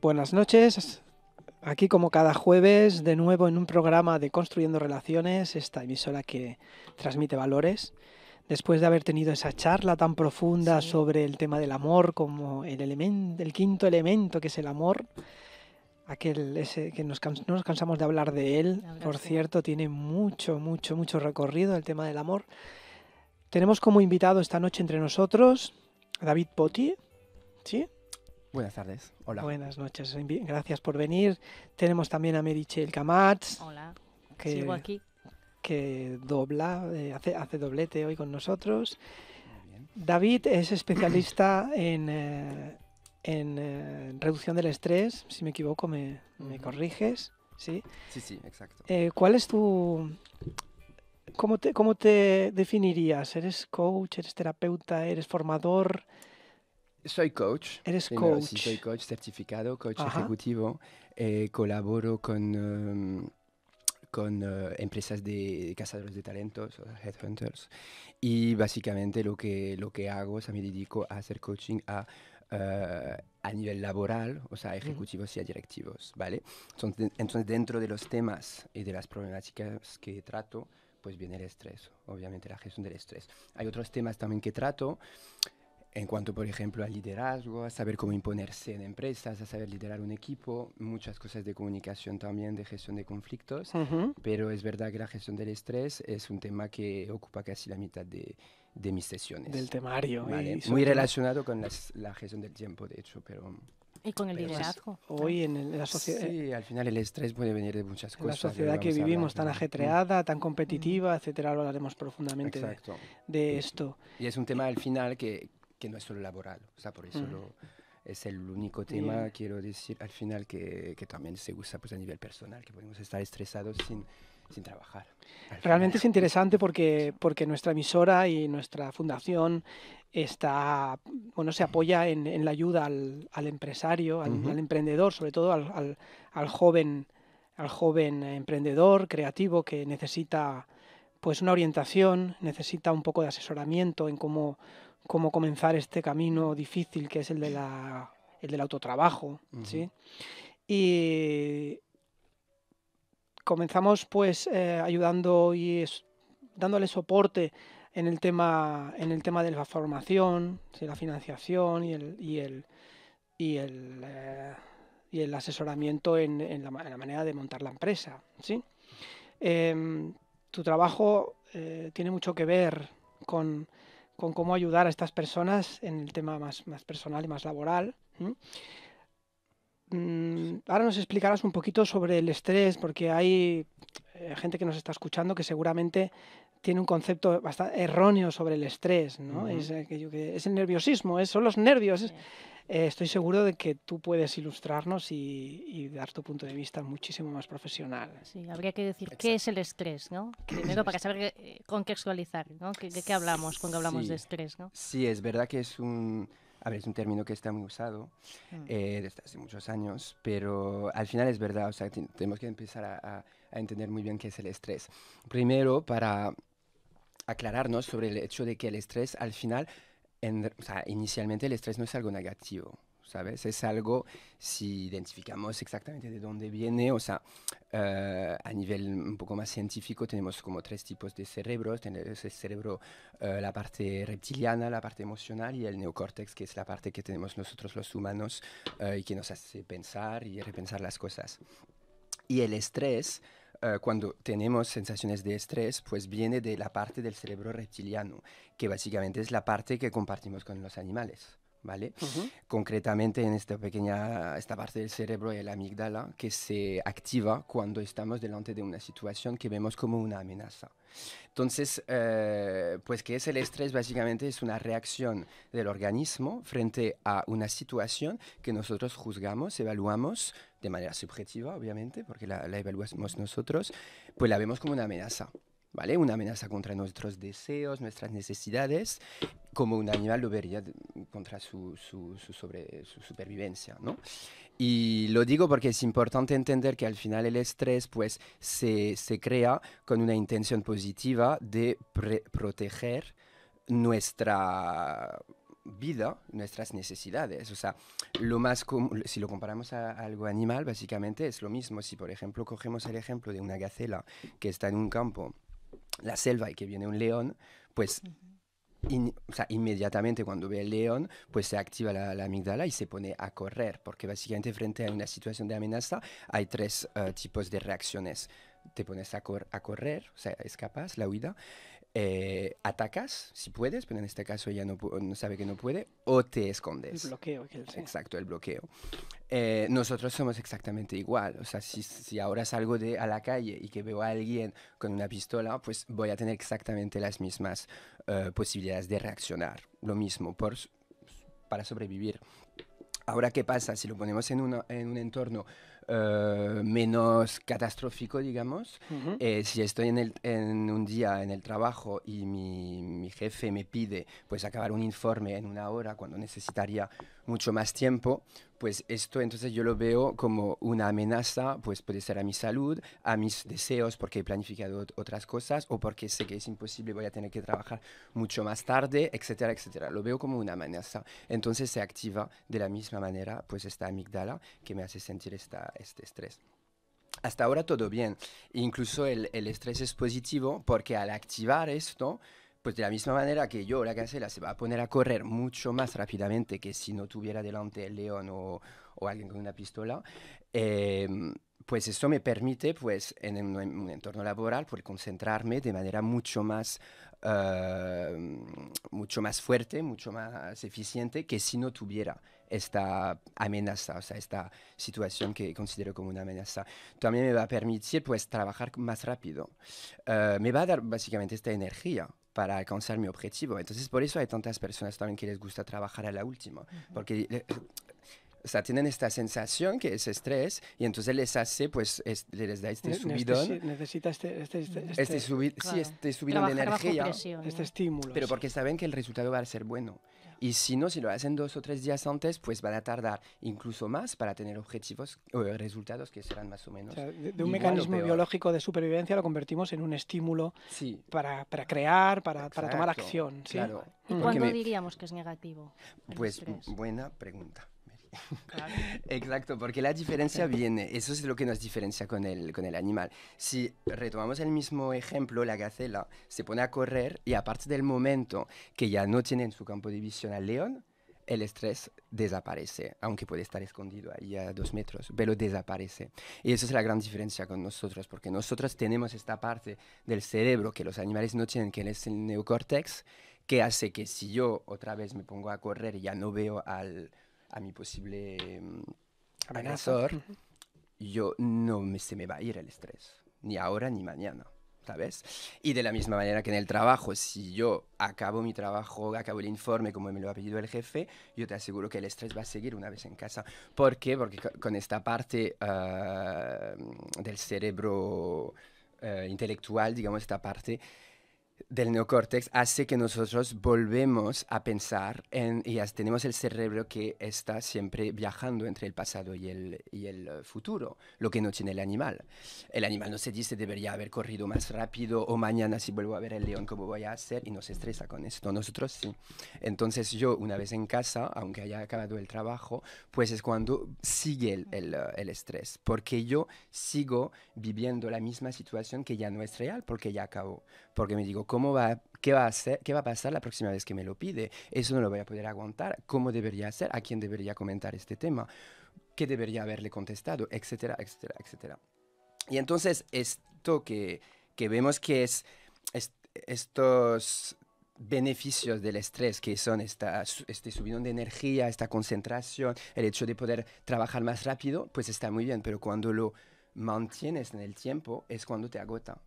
Buenas noches, aquí como cada jueves, de nuevo en un programa de Construyendo Relaciones, esta emisora que transmite valores. Después de haber tenido esa charla tan profunda Sí. sobre el tema del amor como el quinto elemento que es el amor, ese que no nos cansamos de hablar de él, por Sí. cierto, tiene mucho recorrido el tema del amor. Tenemos como invitado esta noche entre nosotros a David Poti, ¿sí? Buenas tardes, hola. Buenas noches, gracias por venir. Tenemos también a Meritxell Camats, Hola, sigo aquí. que dobla, hace doblete hoy con nosotros. Muy bien. David es especialista en reducción del estrés, si me equivoco me corriges, ¿sí? Sí, exacto. ¿Cuál es cómo te definirías? ¿Eres coach, eres terapeuta, eres formador? Soy coach. Eres Primero, coach. sí, soy coach certificado, coach Ajá. ejecutivo. Colaboro con empresas de cazadores de talentos, o headhunters. Y básicamente lo que hago, o sea, me dedico a hacer coaching a nivel laboral, o sea, a ejecutivos y a directivos, ¿vale? Entonces, dentro de los temas y de las problemáticas que trato, pues viene el estrés, obviamente la gestión del estrés. Hay otros temas también que trato en cuanto, por ejemplo, al liderazgo, a saber cómo imponerse en empresas, a saber liderar un equipo, muchas cosas de comunicación también, de gestión de conflictos, pero es verdad que la gestión del estrés es un tema que ocupa casi la mitad de mis sesiones. Del temario. ¿Vale? Y Muy relacionado con la gestión del tiempo, de hecho, pero... Y con el liderazgo. Hoy en la sociedad... Sí, al final el estrés puede venir de muchas En la cosas. sociedad que vivimos tan ajetreada, tan Mm. competitiva, etcétera, hablaremos profundamente de esto. Y es un tema al final que no es solo laboral, o sea, por eso es el único tema, Bien. quiero decir, al final que también se usa pues, a nivel personal, que podemos estar estresados sin trabajar. Realmente es interesante porque nuestra emisora y nuestra fundación se apoya en la ayuda al empresario, al emprendedor, sobre todo al joven emprendedor creativo que necesita pues una orientación, necesita un poco de asesoramiento en cómo comenzar este camino difícil que es el del autotrabajo, ¿sí? Y comenzamos pues ayudando y dándole soporte en el tema de la formación, ¿sí? La financiación y el asesoramiento en la manera de montar la empresa, ¿sí? Tu trabajo tiene mucho que ver con cómo ayudar a estas personas en el tema más personal y más laboral. Ahora nos explicarás un poquito sobre el estrés, porque hay gente que nos está escuchando que seguramente tiene un concepto bastante erróneo sobre el estrés, ¿no? Es el nerviosismo, son los nervios. Sí. Estoy seguro de que tú puedes ilustrarnos y dar tu punto de vista muchísimo más profesional. Sí, habría que decir qué es el estrés, ¿no? Primero para saber contextualizar, ¿no? ¿De qué hablamos cuando hablamos de estrés, ¿no? Sí, es verdad que es un término que está muy usado desde hace muchos años, pero al final es verdad, o sea, tenemos que empezar a entender muy bien qué es el estrés. Primero, para aclararnos sobre el hecho de que el estrés al final, o sea, inicialmente el estrés no es algo negativo, ¿sabes? Es algo, si identificamos exactamente de dónde viene, o sea, a nivel un poco más científico tenemos como tres tipos de cerebros. Tenemos el cerebro, la parte reptiliana, la parte emocional y el neocórtex, que es la parte que tenemos nosotros los humanos y que nos hace pensar y repensar las cosas. Y el estrés, cuando tenemos sensaciones de estrés, pues viene de la parte del cerebro reptiliano, que básicamente es la parte que compartimos con los animales, ¿vale? Concretamente en esta parte del cerebro, el amígdala, que se activa cuando estamos delante de una situación que vemos como una amenaza. Entonces, pues, ¿qué es el estrés? Básicamente es una reacción del organismo frente a una situación que nosotros juzgamos, evaluamos de manera subjetiva, obviamente, porque la evaluamos nosotros, pues la vemos como una amenaza, ¿vale? Una amenaza contra nuestros deseos, nuestras necesidades, como un animal lo vería contra su supervivencia, ¿no? Y lo digo porque es importante entender que al final el estrés pues, se crea con una intención positiva de proteger nuestra vida nuestras necesidades. O sea, si lo comparamos a algo animal, básicamente es lo mismo. Si, por ejemplo, cogemos el ejemplo de una gacela que está en un campo, la selva, y que viene un león, pues o sea, inmediatamente cuando ve el león, pues se activa la amígdala y se pone a correr, porque básicamente frente a una situación de amenaza hay tres tipos de reacciones. Te pones a correr, o sea, escapas, la huida, atacas si puedes, pero en este caso ella no sabe que no puede, o te escondes. El bloqueo. Exacto, el bloqueo. Nosotros somos exactamente igual. O sea, si ahora salgo a la calle y que veo a alguien con una pistola, pues voy a tener exactamente las mismas posibilidades de reaccionar. Lo mismo para sobrevivir. Ahora, ¿qué pasa? Si lo ponemos en un entorno menos catastrófico, digamos, si estoy en un día en el trabajo y mi jefe me pide pues acabar un informe en 1 hora cuando necesitaría mucho más tiempo, pues esto entonces yo lo veo como una amenaza, pues puede ser a mi salud, a mis deseos porque he planificado otras cosas o porque sé que es imposible, voy a tener que trabajar mucho más tarde, etcétera, etcétera. Lo veo como una amenaza. Entonces se activa de la misma manera pues esta amígdala que me hace sentir este estrés. Hasta ahora todo bien. Incluso el estrés es positivo porque al activar esto, pues de la misma manera que yo, la gacela, se va a poner a correr mucho más rápidamente que si no tuviera delante el león o alguien con una pistola, pues eso me permite, pues en un entorno laboral, pues concentrarme de manera mucho más fuerte, mucho más eficiente que si no tuviera esta amenaza, o sea, esta situación que considero como una amenaza. También me va a permitir, pues, trabajar más rápido. Me va a dar básicamente esta energía para alcanzar mi objetivo. Entonces, por eso hay tantas personas también que les gusta trabajar a la última, porque o sea, tienen esta sensación que es estrés y entonces les hace, pues, les da este subidón. Necesita este subidón de energía, presión, este estímulo. pero porque saben que el resultado va a ser bueno. Y si no, si lo hacen 2 o 3 días antes, pues van a tardar incluso más para tener objetivos o resultados que serán más o menos. O sea, de un mecanismo biológico de supervivencia lo convertimos en un estímulo para crear, para tomar acción. ¿sí? Claro. ¿Y cuándo diríamos que es negativo? Pues buena pregunta. Claro. Exacto, porque la diferencia viene, eso es lo que nos diferencia con el animal. Si retomamos el mismo ejemplo, la gacela se pone a correr y a partir del momento que ya no tiene en su campo de visión al león, el estrés desaparece, aunque puede estar escondido ahí a 2 metros, pero desaparece. Y eso es la gran diferencia con nosotros, porque nosotros tenemos esta parte del cerebro que los animales no tienen, que es el neocórtex, que hace que si yo otra vez me pongo a correr y ya no veo a mi posible agresor, se me va a ir el estrés, ni ahora ni mañana, ¿sabes? Y de la misma manera que en el trabajo, si yo acabo mi trabajo, acabo el informe como me lo ha pedido el jefe, yo te aseguro que el estrés va a seguir una vez en casa. ¿Por qué? Porque con esta parte del cerebro intelectual, digamos, esta parte del neocórtex hace que nosotros volvemos a pensar y tenemos el cerebro que está siempre viajando entre el pasado y el futuro, lo que no tiene el animal. El animal no se dice debería haber corrido más rápido o mañana si vuelvo a ver el león cómo voy a hacer y no se estresa con esto. Nosotros sí. Entonces yo una vez en casa, aunque haya acabado el trabajo, pues es cuando sigue el estrés, porque yo sigo viviendo la misma situación que ya no es real porque ya acabó. Porque me digo, ¿qué va a pasar la próxima vez que me lo pide? Eso no lo voy a poder aguantar. ¿Cómo debería ser? ¿A quién debería comentar este tema? ¿Qué debería haberle contestado? Etcétera, etcétera, etcétera. Y entonces esto que vemos que estos beneficios del estrés, que son este subidón de energía, esta concentración, el hecho de poder trabajar más rápido, pues está muy bien, pero cuando lo mantienes en el tiempo es cuando te agota.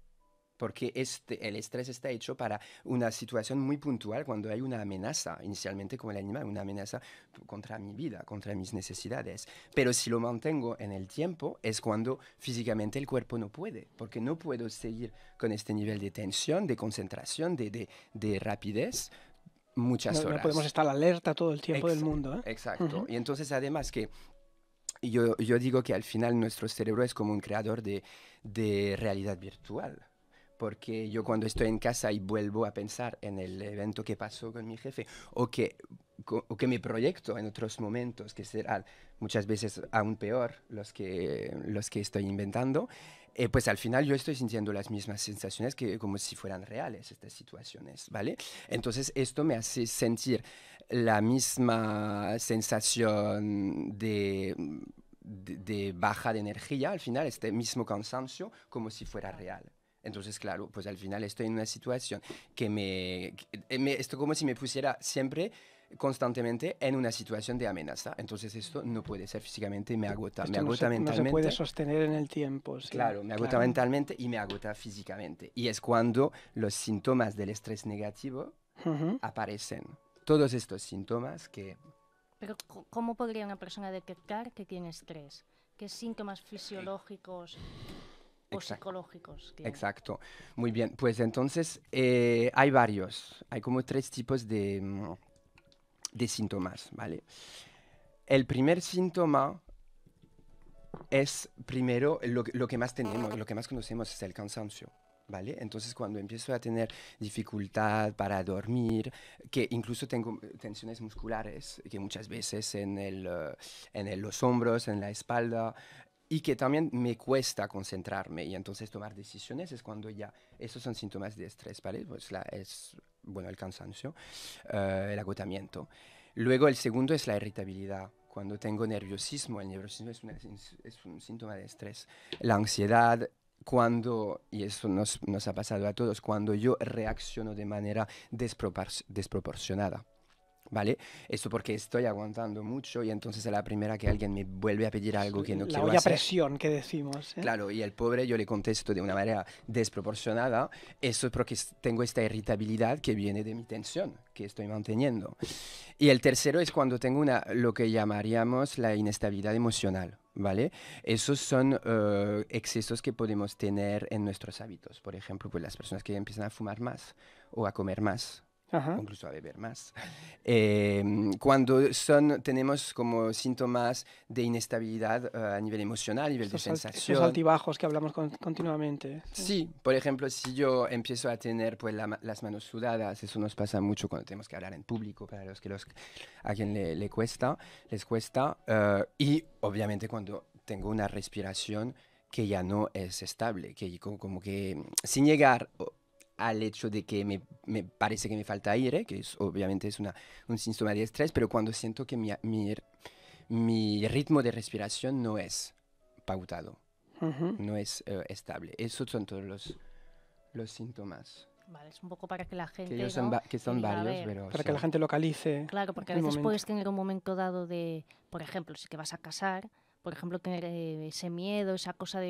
Porque el estrés está hecho para una situación muy puntual cuando hay una amenaza, inicialmente como el animal, una amenaza contra mi vida, contra mis necesidades. Pero si lo mantengo en el tiempo es cuando físicamente el cuerpo no puede, porque no puedo seguir con este nivel de tensión, de concentración, de rapidez muchas horas. No podemos estar alerta todo el tiempo del mundo. Exacto. Y entonces además que yo digo que al final nuestro cerebro es como un creador de realidad virtual. porque yo cuando estoy en casa y vuelvo a pensar en el evento que pasó con mi jefe o que me proyecto en otros momentos, que serán muchas veces aún peor los que estoy inventando, pues al final yo estoy sintiendo las mismas sensaciones que como si fueran reales estas situaciones, ¿vale? Entonces esto me hace sentir la misma sensación de baja de energía, al final este mismo cansancio como si fuera real. Entonces, claro, pues al final estoy en una situación esto como si me pusiera siempre, constantemente, en una situación de amenaza. Entonces esto no puede ser físicamente, me agota. Esto Me no agota se, no se mentalmente. puede sostener en el tiempo. Sí, Claro, me agota claro. mentalmente y me agota físicamente. Y es cuando los síntomas del estrés negativo Ujú. aparecen. Todos estos síntomas que... Pero ¿cómo podría una persona detectar que tiene estrés? ¿Qué síntomas fisiológicos o Exacto. psicológicos tiene? Exacto. Muy bien. Pues entonces hay varios. Hay como 3 tipos de síntomas, ¿vale? El primer síntoma es primero lo que más tenemos, lo que más conocemos es el cansancio. ¿Vale? Entonces cuando empiezo a tener dificultad para dormir, que incluso tengo tensiones musculares, que muchas veces en los hombros, en la espalda, y que también me cuesta concentrarme y entonces tomar decisiones, es cuando ya esos son síntomas de estrés, ¿vale? Pues bueno, el cansancio, el agotamiento. Luego el segundo es la irritabilidad. Cuando tengo nerviosismo, el nerviosismo es un síntoma de estrés. La ansiedad, y eso nos ha pasado a todos, cuando yo reacciono de manera desproporcionada. ¿Vale? Esto porque estoy aguantando mucho y entonces a la primera que alguien me vuelve a pedir algo que no La quiero olla a hacer, presión que decimos. claro, y el pobre yo le contesto de una manera desproporcionada, eso es porque tengo esta irritabilidad que viene de mi tensión que estoy manteniendo. Y el tercero es cuando tengo lo que llamaríamos la inestabilidad emocional, ¿vale? Esos son excesos que podemos tener en nuestros hábitos. Por ejemplo, pues las personas que empiezan a fumar más o a comer más, Ajá. o incluso a beber más. Cuando tenemos como síntomas de inestabilidad a nivel emocional, a nivel de Esos sensación. altibajos que hablamos continuamente. Sí, por ejemplo, si yo empiezo a tener pues, las manos sudadas, eso nos pasa mucho cuando tenemos que hablar en público, para a quien les cuesta, y obviamente cuando tengo una respiración que ya no es estable, que como que sin llegar al hecho de que me parece que me falta aire, que obviamente es un síntoma de estrés, pero cuando siento que mi ritmo de respiración no es pautado. Ujú. No es estable. Esos son todos los síntomas. Vale, es un poco para que la gente, Que, ¿no? que son diga, a varios, ver, pero Para que la gente localice claro, porque a el veces momento. puedes tener un momento dado de, por ejemplo, si te vas a casar, por ejemplo, tener ese miedo, esa cosa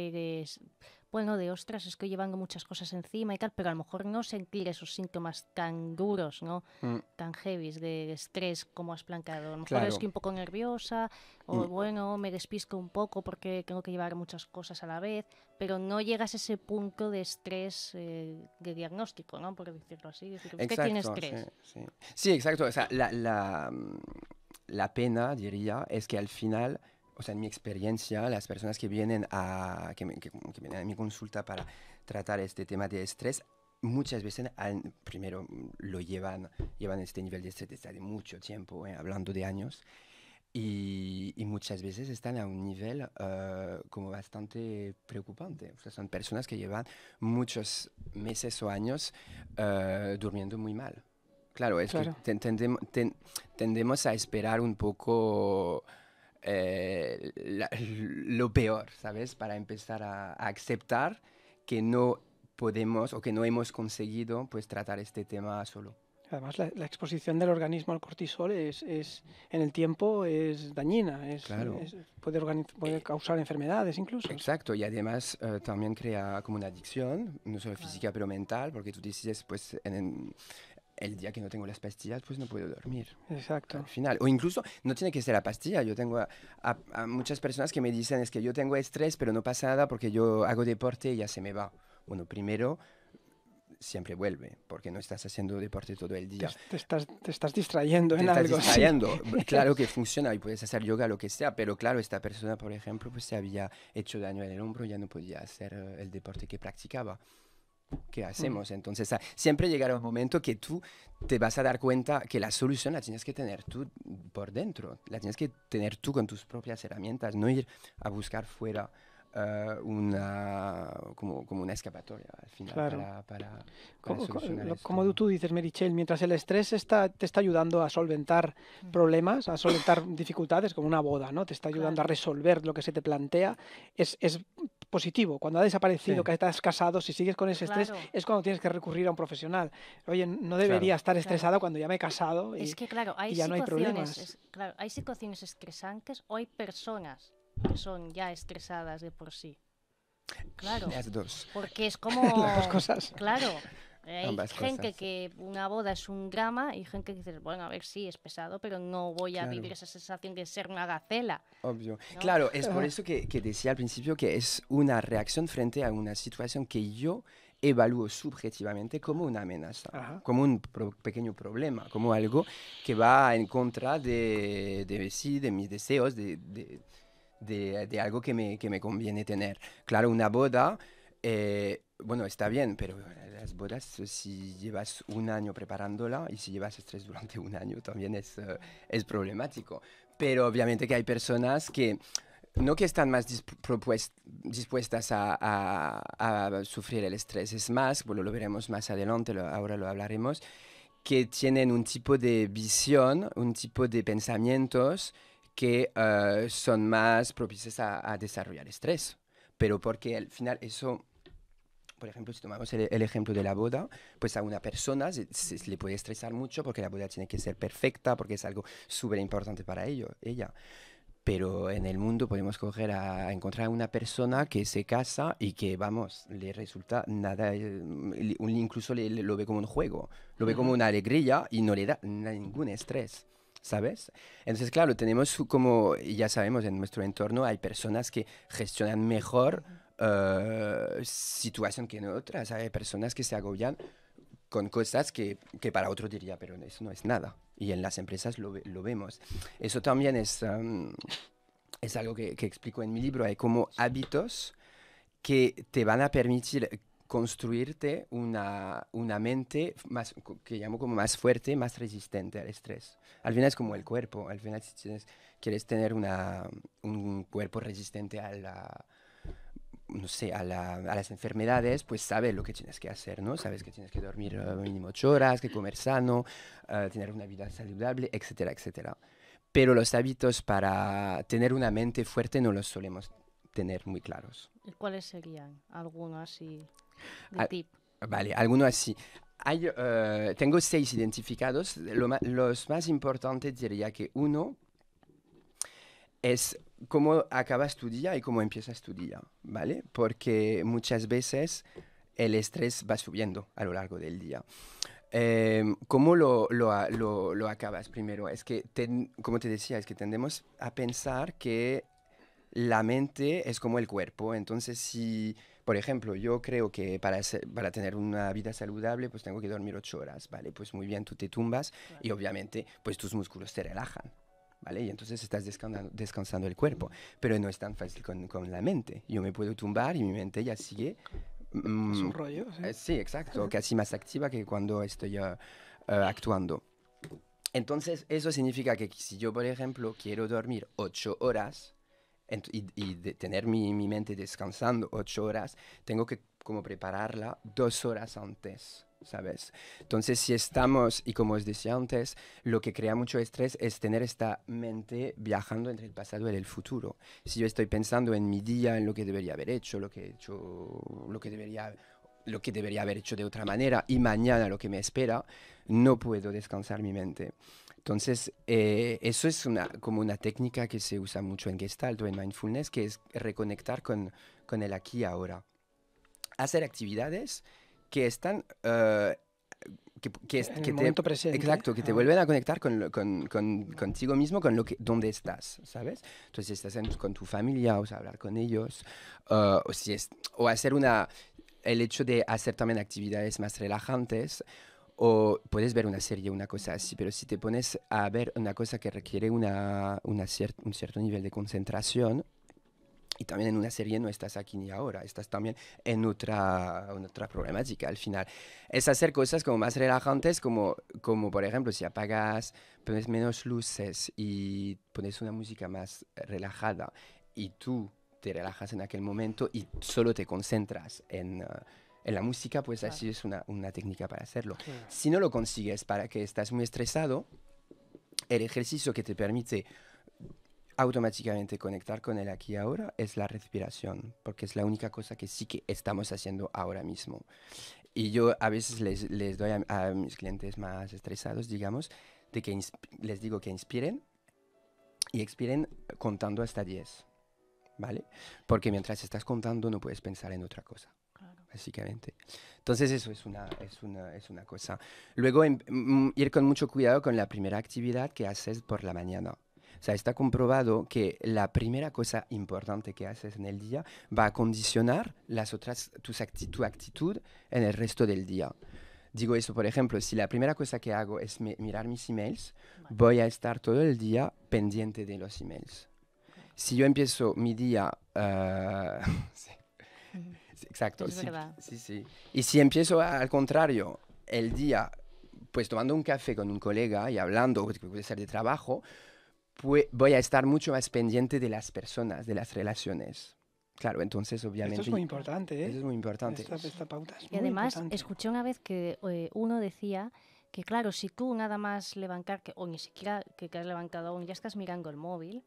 bueno, de ostras, es que llevando muchas cosas encima y tal, pero a lo mejor no sentir esos síntomas tan duros, ¿no? Mm, Tan heavies de estrés como has planteado. A lo mejor claro. estoy un poco nerviosa o bueno, me despisto un poco porque tengo que llevar muchas cosas a la vez, pero no llegas a ese punto de estrés de diagnóstico, ¿no? Por decirlo así. Decir, usted tiene estrés. Sí, sí. Sí, exacto. O sea, la pena, diría, es que al final, o sea, en mi experiencia, las personas que vienen que vienen a mi consulta para tratar este tema de estrés, muchas veces primero llevan este nivel de estrés desde hace mucho tiempo, hablando de años, y muchas veces están a un nivel como bastante preocupante. O sea, son personas que llevan muchos meses o años durmiendo muy mal. Claro, es Claro. que tendemos a esperar un poco lo peor, ¿sabes? Para empezar a aceptar que no podemos o que no hemos conseguido pues tratar este tema solo. Además, la exposición del organismo al cortisol en el tiempo es dañina, Claro. puede causar enfermedades incluso. Exacto, y además también crea como una adicción, no solo física pero mental, porque tú decides pues el día que no tengo las pastillas pues no puedo dormir. Exacto. Al final, o incluso no tiene que ser la pastilla, yo tengo a muchas personas que me dicen es que yo tengo estrés pero no pasa nada porque yo hago deporte y ya se me va. Bueno, primero siempre vuelve, porque no estás haciendo deporte todo el día. Te estás distrayendo en Te algo. estás distrayendo. Sí. Claro que funciona y puedes hacer yoga, lo que sea, pero claro, esta persona, por ejemplo, pues se había hecho daño en el hombro y ya no podía hacer el deporte que practicaba. ¿Qué hacemos? Entonces, siempre llegará un momento que tú te vas a dar cuenta que la solución la tienes que tener tú por dentro, la tienes que tener tú con tus propias herramientas, no ir a buscar fuera como una escapatoria al final Claro. para Como, solucionar como esto. tú dices, Merichel, mientras el estrés te está ayudando a solventar problemas, a solventar dificultades, como una boda, ¿no? Te está ayudando a Claro. resolver lo que se te plantea, es positivo. Cuando ha desaparecido, Sí, que estás casado, si sigues con ese estrés, Claro, es cuando tienes que recurrir a un profesional. Oye, no claro. debería estar claro. estresado cuando ya me he casado Es que, claro, y ya no hay problemas. claro, hay situaciones estresantes o hay personas que son ya estresadas de por sí. Claro, Las dos, porque es Las dos como, cosas. claro, hay ambas gente cosas. que una boda es un drama y gente que dice, bueno, a ver, sí, es pesado, pero no voy a vivir Claro. esa sensación de ser una gacela, Obvio. ¿no? Claro, es por eso que decía al principio que es una reacción frente a una situación que yo evalúo subjetivamente como una amenaza, Ajá. como un pequeño problema, como algo que va en contra sí, de mis deseos, de algo que me conviene tener. Claro, una boda, bueno, está bien, pero las bodas, si llevas un año preparándola y si llevas estrés durante un año, también es problemático. Pero obviamente que hay personas que no que están más dispuestas a sufrir el estrés, es más, bueno, lo veremos más adelante, ahora lo hablaremos, que tienen un tipo de visión, un tipo de pensamientos que son más propicios a desarrollar estrés. Pero porque al final eso, por ejemplo, si tomamos el ejemplo de la boda, pues a una persona se le puede estresar mucho porque la boda tiene que ser perfecta, porque es algo súper importante para ella. Pero en el mundo podemos coger a encontrar una persona que se casa y que, vamos, le resulta nada, incluso lo ve como un juego, lo ve como Ujú. una alegría y no le da ningún estrés, ¿sabes? Entonces, claro, tenemos como, ya sabemos, en nuestro entorno hay personas que gestionan mejor situación que en otras, hay personas que se agobian con cosas que para otro diría, pero eso no es nada. Y en las empresas lo vemos. Eso también es algo que explico en mi libro. Hay como hábitos que te van a permitir construirte una mente más, que llamo como más fuerte, más resistente al estrés. Al final es como el cuerpo. Al final si quieres tener un cuerpo resistente a no sé, a las enfermedades, pues sabes lo que tienes que hacer, ¿no? Sabes que tienes que dormir mínimo 8 horas, que comer sano, tener una vida saludable, etcétera, etcétera. Pero los hábitos para tener una mente fuerte no los solemos tener muy claros. ¿Y cuáles serían algunos así de Ah, tip? vale, algunos así. Tengo 6 identificados. Los más importantes diría que uno es cómo acabas tu día y cómo empiezas tu día, ¿vale? Porque muchas veces el estrés va subiendo a lo largo del día. ¿Cómo lo acabas primero? Es que, como te decía, es que tendemos a pensar que la mente es como el cuerpo. Entonces, si, por ejemplo, yo creo que para tener una vida saludable, pues tengo que dormir 8 horas, ¿vale? Pues muy bien, tú te tumbas y Claro. obviamente, pues tus músculos se relajan. ¿Vale? Y entonces estás descansando el cuerpo, pero no es tan fácil con la mente. Yo me puedo tumbar y mi mente ya sigue. A mm, su rollo, sí. sí, exacto, casi más activa que cuando estoy actuando. Entonces, eso significa que si yo, por ejemplo, quiero dormir 8 horas y tener mi mente descansando 8 horas, tengo que como prepararla 2 horas antes, ¿sabes? Entonces, si estamos, y como os decía antes, lo que crea mucho estrés es tener esta mente viajando entre el pasado y el futuro. Si yo estoy pensando en mi día, en lo que debería haber hecho, lo que he hecho, lo que debería haber hecho de otra manera y mañana lo que me espera, no puedo descansar mi mente. Entonces, eso es como una técnica que se usa mucho en Gestalt o en Mindfulness, que es reconectar con el aquí y ahora. Hacer actividades que están, En el momento presente. exacto, que te Ah, vuelven a conectar contigo mismo, con donde estás, ¿sabes? Entonces, si estás con tu familia, o sea, hablar con ellos, o hacer el hecho de hacer también actividades más relajantes, o puedes ver una serie, una cosa así, pero si te pones a ver una cosa que requiere un cierto nivel de concentración, Y también en una serie no estás aquí ni ahora, estás también en otra problemática al final. Es hacer cosas como más relajantes, como por ejemplo si pones menos luces y pones una música más relajada y tú te relajas en aquel momento y solo te concentras en la música, pues Claro. así es una técnica para hacerlo. Claro. Si no lo consigues para que estás muy estresado, el ejercicio que te permite automáticamente conectar con el aquí y ahora es la respiración, porque es la única cosa que sí que estamos haciendo ahora mismo. Y yo a veces les doy a mis clientes más estresados, digamos, de que les digo que inspiren y expiren contando hasta 10, ¿vale? Porque mientras estás contando no puedes pensar en otra cosa. Claro. Básicamente. Entonces eso es una cosa. Luego ir con mucho cuidado con la primera actividad que haces por la mañana. O sea, está comprobado que la primera cosa importante que haces en el día va a condicionar las otras, tu actitud en el resto del día. Digo eso, por ejemplo, si la primera cosa que hago es mirar mis emails, voy a estar todo el día pendiente de los emails. Si yo empiezo mi día... sí. Sí, exacto, Es sí, verdad. sí, sí. Y si empiezo al contrario el día, pues tomando un café con un colega y hablando, que puede ser de trabajo, pues voy a estar mucho más pendiente de las personas, de las relaciones. Claro, entonces obviamente... Esto es muy importante, ¿eh? Eso es muy importante. Esta pauta es Y muy además, importante. escuché una vez que uno decía que, claro, si tú nada más levantar, o ni siquiera que has levantado aún, ya estás mirando el móvil,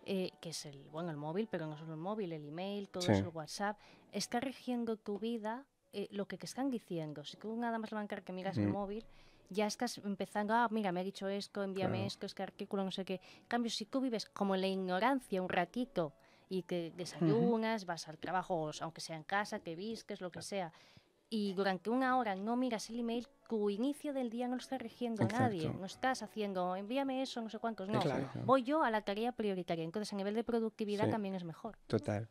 que es el móvil, pero no solo el móvil, el email, todo Sí. eso, el WhatsApp, está rigiendo tu vida lo que están diciendo. Si tú nada más levantar que miras el móvil, ya estás empezando, mira, me ha dicho esto, envíame Claro. esto, este artículo, no sé qué. En cambio, si tú vives como en la ignorancia un ratito y que desayunas, vas al trabajo, aunque sea en casa, que visques, lo que sea, y durante una hora no miras el email, tu inicio del día no lo está rigiendo nadie. Exacto. No estás haciendo, envíame eso, no sé cuántos. No, Claro. voy yo a la tarea prioritaria. Entonces, a nivel de productividad Sí. también es mejor. Total.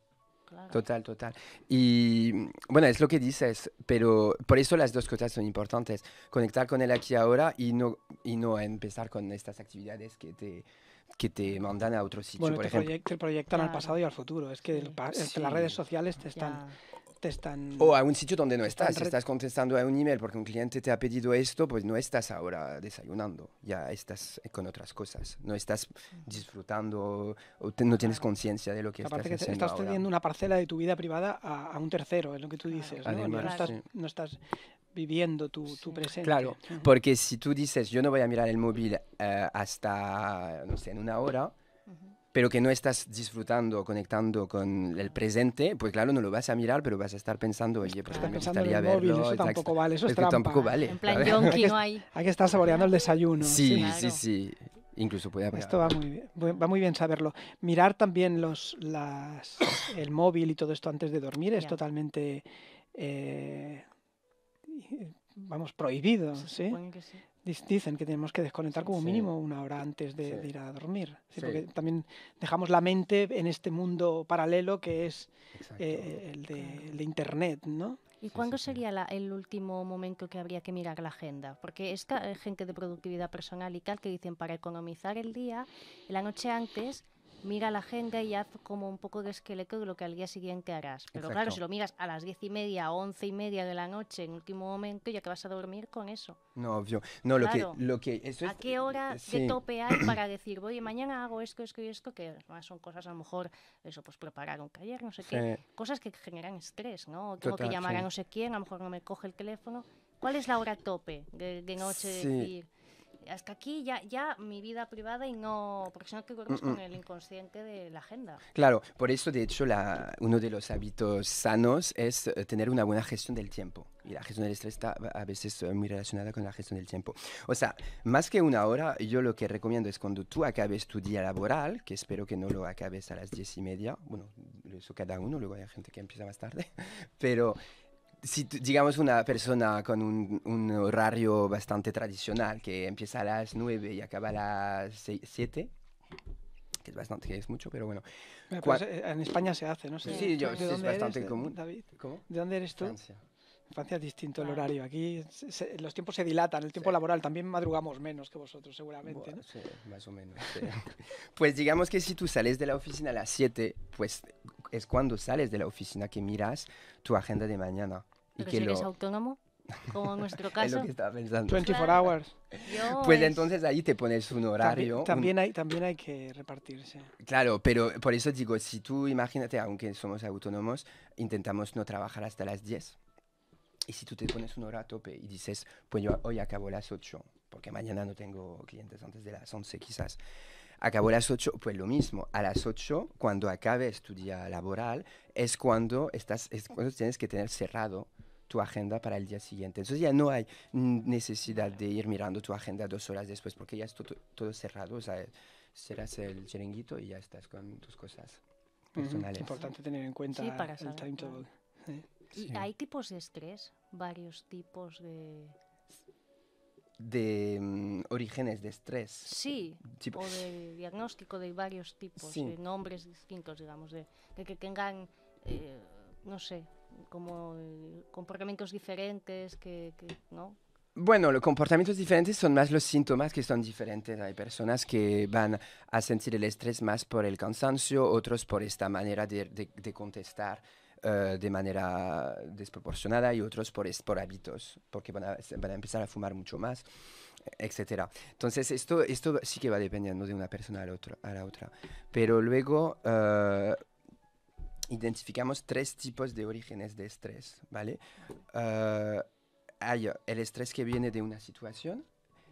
Claro. Total, total. Y bueno, es lo que dices, pero por eso las dos cosas son importantes. Conectar con el aquí y ahora y no empezar con estas actividades que te mandan a otro sitio, Bueno, por ejemplo. te proyectan al Claro. pasado y al futuro. Es que Sí. las redes sociales Ya. te están... O a un sitio donde no Están estás. Si estás contestando a un email porque un cliente te ha pedido esto, pues no estás ahora desayunando. Ya estás con otras cosas. No estás disfrutando o no tienes conciencia de lo que Aparte estás que haciendo estás ahora. cediendo una parcela de tu vida privada a un tercero, es lo que tú dices, ¿no? Ya no Además, estás, sí. no estás viviendo tu presente. Claro, Ujú. porque si tú dices, yo no voy a mirar el móvil hasta, no sé, en una hora, pero que no estás disfrutando, conectando con el presente, pues claro, no lo vas a mirar, pero vas a estar pensando, oye, pues Estás me pensando en gustaría el móvil, verlo. eso tampoco vale, eso es Es que trampa. tampoco vale. En plan, ¿sabes? yonki no hay. Hay que estar saboreando el desayuno. Sí, Claro. sí, sí. Incluso puede haber. Esto va muy bien saberlo. Mirar también el móvil y todo esto antes de dormir es Ya. totalmente, prohibido, Se ¿sí? supone que sí. Dicen que tenemos que desconectar como Sí. mínimo una hora antes de Sí. ir a dormir. Sí, Sí. porque también dejamos la mente en este mundo paralelo que es Exacto. el de Internet, ¿no? ¿Y Sí, cuándo sí, sí. sería el último momento que habría que mirar la agenda? Porque es que hay gente de productividad personal y tal que dicen para economizar el día, la noche antes mira la agenda y haz como un poco de esqueleto de lo que al día siguiente harás. Pero claro, Exacto. si lo miras a las 10:30 o 11:30 de la noche en último momento, ya que vas a dormir con eso. No, obvio. No, Claro. lo que eso ¿A es, qué hora de sí. tope hay para decir, oye, mañana hago esto, esto y esto? Que además son cosas, a lo mejor, eso, pues preparar un taller, no sé qué. Sí. Cosas que generan estrés, ¿no? Tengo Total, que llamar a sí. no sé quién, a lo mejor no me coge el teléfono. ¿Cuál es la hora tope de noche de Sí. decir, hasta aquí ya mi vida privada y no, porque si no te duermes con el inconsciente de la agenda? Claro, por eso de hecho uno de los hábitos sanos es tener una buena gestión del tiempo. Y la gestión del estrés está a veces muy relacionada con la gestión del tiempo. O sea, más que una hora, yo lo que recomiendo es cuando tú acabes tu día laboral, que espero que no lo acabes a las 10:30, bueno, eso cada uno, luego hay gente que empieza más tarde, pero si digamos una persona con un horario bastante tradicional, que empieza a las 9 y acaba a las 7, que es bastante, que es mucho, pero bueno. Pues, en España se hace, ¿no? Sí, Sí, ¿De sí, es dónde bastante eres, común. David? ¿Cómo? ¿De dónde eres tú? Francia. En Francia es distinto el Claro. horario. Aquí los tiempos se dilatan, el tiempo Sí. laboral. También madrugamos menos que vosotros, seguramente, ¿no? Sí, más o menos. Sí. Pues digamos que si tú sales de la oficina a las 7, pues es cuando sales de la oficina que miras tu agenda de mañana. Y Pero que si eres autónomo, como en nuestro es caso. lo que estaba pensando. 24 Claro. hours. Yo Pues es- entonces ahí te pones un horario. También hay que repartirse. Claro, pero por eso digo, si tú imagínate, aunque somos autónomos, intentamos no trabajar hasta las 10. Y si tú te pones una hora a tope y dices, pues yo hoy acabo a las 8, porque mañana no tengo clientes antes de las 11 quizás, acabo a las 8, pues lo mismo, a las 8, cuando acabes tu día laboral, es cuando tienes que tener cerrado tu agenda para el día siguiente. Entonces ya no hay necesidad de ir mirando tu agenda 2 horas después, porque ya es todo cerrado, o sea, cerras el chiringuito y ya estás con tus cosas personales. Importante tener en cuenta Sí, para el saber, timetable. Sí. ¿Y Sí. hay tipos de estrés? Varios tipos de... De orígenes de estrés. Sí, Tipo- o de diagnóstico de varios tipos, Sí. de nombres distintos, digamos, de que tengan, no sé, como comportamientos diferentes, ¿no? Bueno, los comportamientos diferentes son más los síntomas que son diferentes. Hay personas que van a sentir el estrés más por el cansancio, otros por esta manera de contestar de manera desproporcionada y otros por hábitos, porque van a empezar a fumar mucho más, etcétera. Entonces, esto sí que va dependiendo de una persona a la otra. Pero luego identificamos 3 tipos de orígenes de estrés, ¿vale? Hay el estrés que viene de una situación,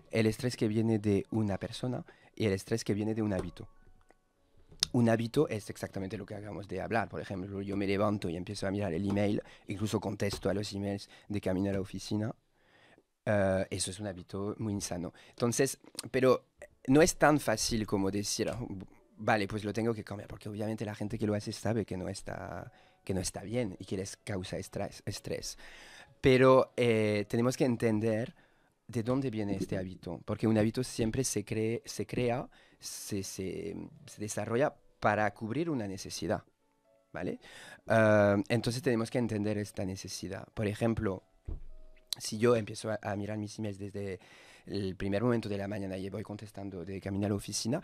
el estrés que viene de una persona y el estrés que viene de un hábito. Un hábito es exactamente lo que acabamos de hablar. Por ejemplo, yo me levanto y empiezo a mirar el email, incluso contesto a los emails de camino a la oficina. Eso es un hábito muy insano. Entonces, pero no es tan fácil como decir, vale, pues lo tengo que cambiar, porque obviamente la gente que lo hace sabe que no está bien y que les causa estrés. Pero tenemos que entender de dónde viene este hábito, porque un hábito siempre se crea, se desarrolla para cubrir una necesidad, ¿vale? Entonces tenemos que entender esta necesidad. Por ejemplo, si yo empiezo a mirar mis emails desde el primer momento de la mañana y voy contestando de camino a la oficina,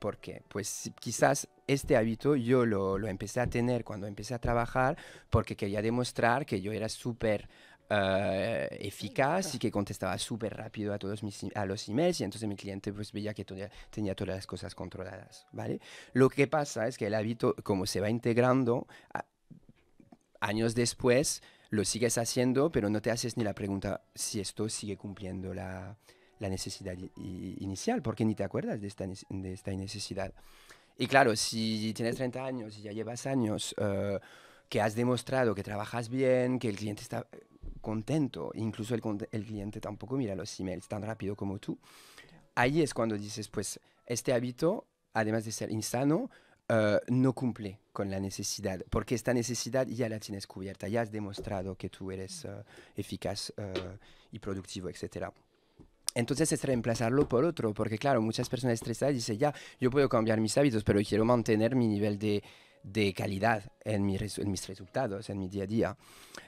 ¿por qué? Pues quizás este hábito yo lo empecé a tener cuando empecé a trabajar porque quería demostrar que yo era súper eficaz y que contestaba súper rápido a todos a los emails y entonces mi cliente pues veía que tenía todas las cosas controladas, ¿vale? Lo que pasa es que el hábito, como se va integrando, años después lo sigues haciendo, pero no te haces ni la pregunta si esto sigue cumpliendo la necesidad inicial, porque ni te acuerdas de esta necesidad. Y claro, si tienes 30 años y ya llevas años que has demostrado que trabajas bien, que el cliente está contento, incluso el cliente tampoco mira los emails tan rápido como tú, ahí es cuando dices, pues este hábito, además de ser insano, no cumple con la necesidad, porque esta necesidad ya la tienes cubierta, ya has demostrado que tú eres eficaz y productivo, etcétera. Entonces es reemplazarlo por otro, porque claro, muchas personas estresadas dicen, ya, yo puedo cambiar mis hábitos, pero quiero mantener mi nivel de calidad en mis resultados, en mi día a día.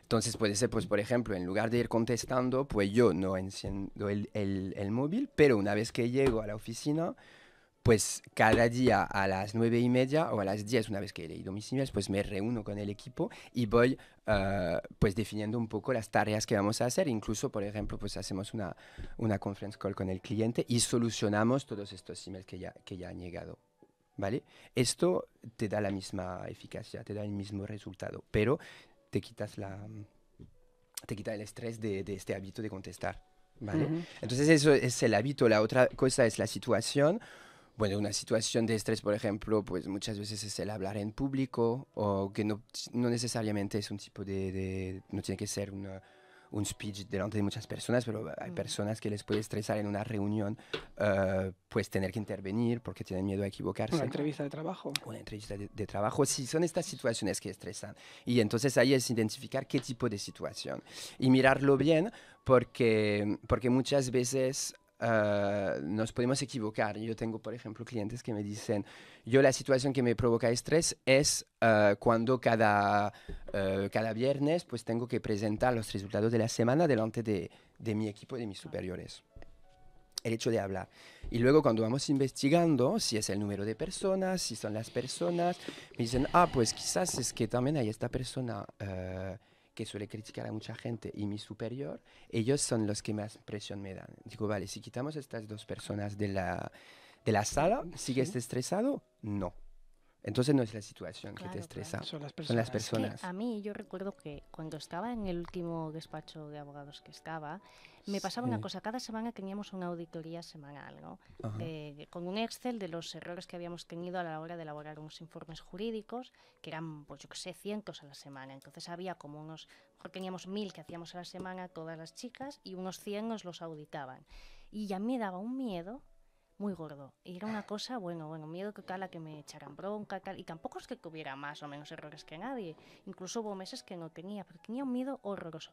Entonces puede ser, pues por ejemplo, en lugar de ir contestando, pues yo no enciendo el móvil, pero una vez que llego a la oficina, pues cada día a las 9:30 o a las 10, una vez que he leído mis emails, pues me reúno con el equipo y voy pues definiendo un poco las tareas que vamos a hacer. Incluso, por ejemplo, pues hacemos una conference call con el cliente y solucionamos todos estos emails que ya han llegado. ¿Vale? Esto te da la misma eficacia, te da el mismo resultado, pero te quitas el estrés de este hábito de contestar. ¿Vale? Entonces eso es el hábito. La otra cosa es la situación. Bueno, una situación de estrés, por ejemplo, pues muchas veces es el hablar en público o que no necesariamente es un tipo no tiene que ser un speech delante de muchas personas, pero hay personas que les puede estresar en una reunión, pues tener que intervenir porque tienen miedo a equivocarse. Una entrevista de trabajo. Una entrevista de trabajo, sí, son estas situaciones que estresan. Y entonces ahí es identificar qué tipo de situación y mirarlo bien porque muchas veces nos podemos equivocar. Yo tengo, por ejemplo, clientes que me dicen, yo la situación que me provoca estrés es cuando cada viernes pues tengo que presentar los resultados de la semana delante de mi equipo, de mis superiores. el hecho de hablar. Y luego cuando vamos investigando, si es el número de personas, si son las personas, me dicen, pues quizás es que también hay esta persona que suele criticar a mucha gente y mi superior, ellos son los que más presión me dan. Digo, vale, si quitamos estas dos personas de la sala, ¿sigues estresado? No. Entonces no es la situación que te estresa, Son las son las personas. personas. Es que a mí yo recuerdo que cuando estaba en el último despacho de abogados que estaba, me pasaba una cosa, cada semana teníamos una auditoría semanal, ¿no? Con un Excel de los errores que habíamos tenido a la hora de elaborar unos informes jurídicos, que eran, pues yo qué sé, cientos a la semana. Entonces había como unos, mejor teníamos 1000 que hacíamos a la semana todas las chicas y unos 100 nos los auditaban. Y ya me daba un miedo muy gordo. Y era una cosa, bueno, miedo que cala que me echaran bronca, y tampoco es que hubiera más o menos errores que nadie. Incluso hubo meses que no tenía, pero tenía un miedo horroroso.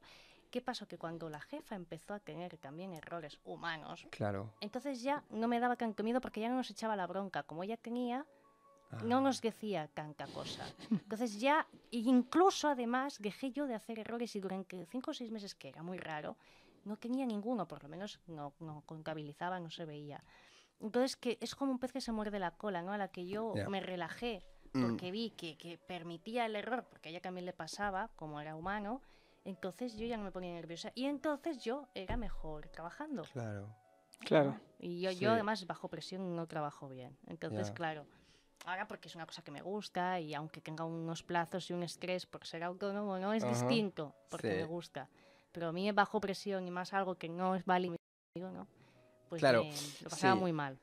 ¿Qué pasó? Que cuando la jefa empezó a tener también errores humanos, claro, entonces ya no me daba tanto miedo porque ya no nos echaba la bronca. Como ella tenía, no nos decía tanta cosa. Entonces ya, incluso además, dejé yo de hacer errores y durante 5 o 6 meses, que era muy raro, no tenía ninguno, por lo menos no contabilizaba, no se veía. Entonces, que es como un pez que se muerde la cola, ¿no? A la que yo me relajé porque vi que permitía el error, porque a ella también le pasaba, como era humano, entonces yo ya no me ponía nerviosa. Y entonces yo era mejor trabajando. Claro. Y yo además, bajo presión, no trabajo bien. Entonces, claro, ahora porque es una cosa que me gusta y aunque tenga unos plazos y un estrés por ser autónomo, no es distinto porque me gusta. Pero a mí bajo presión y más algo que no es válido, ¿no? Pues claro, lo pasaba muy mal.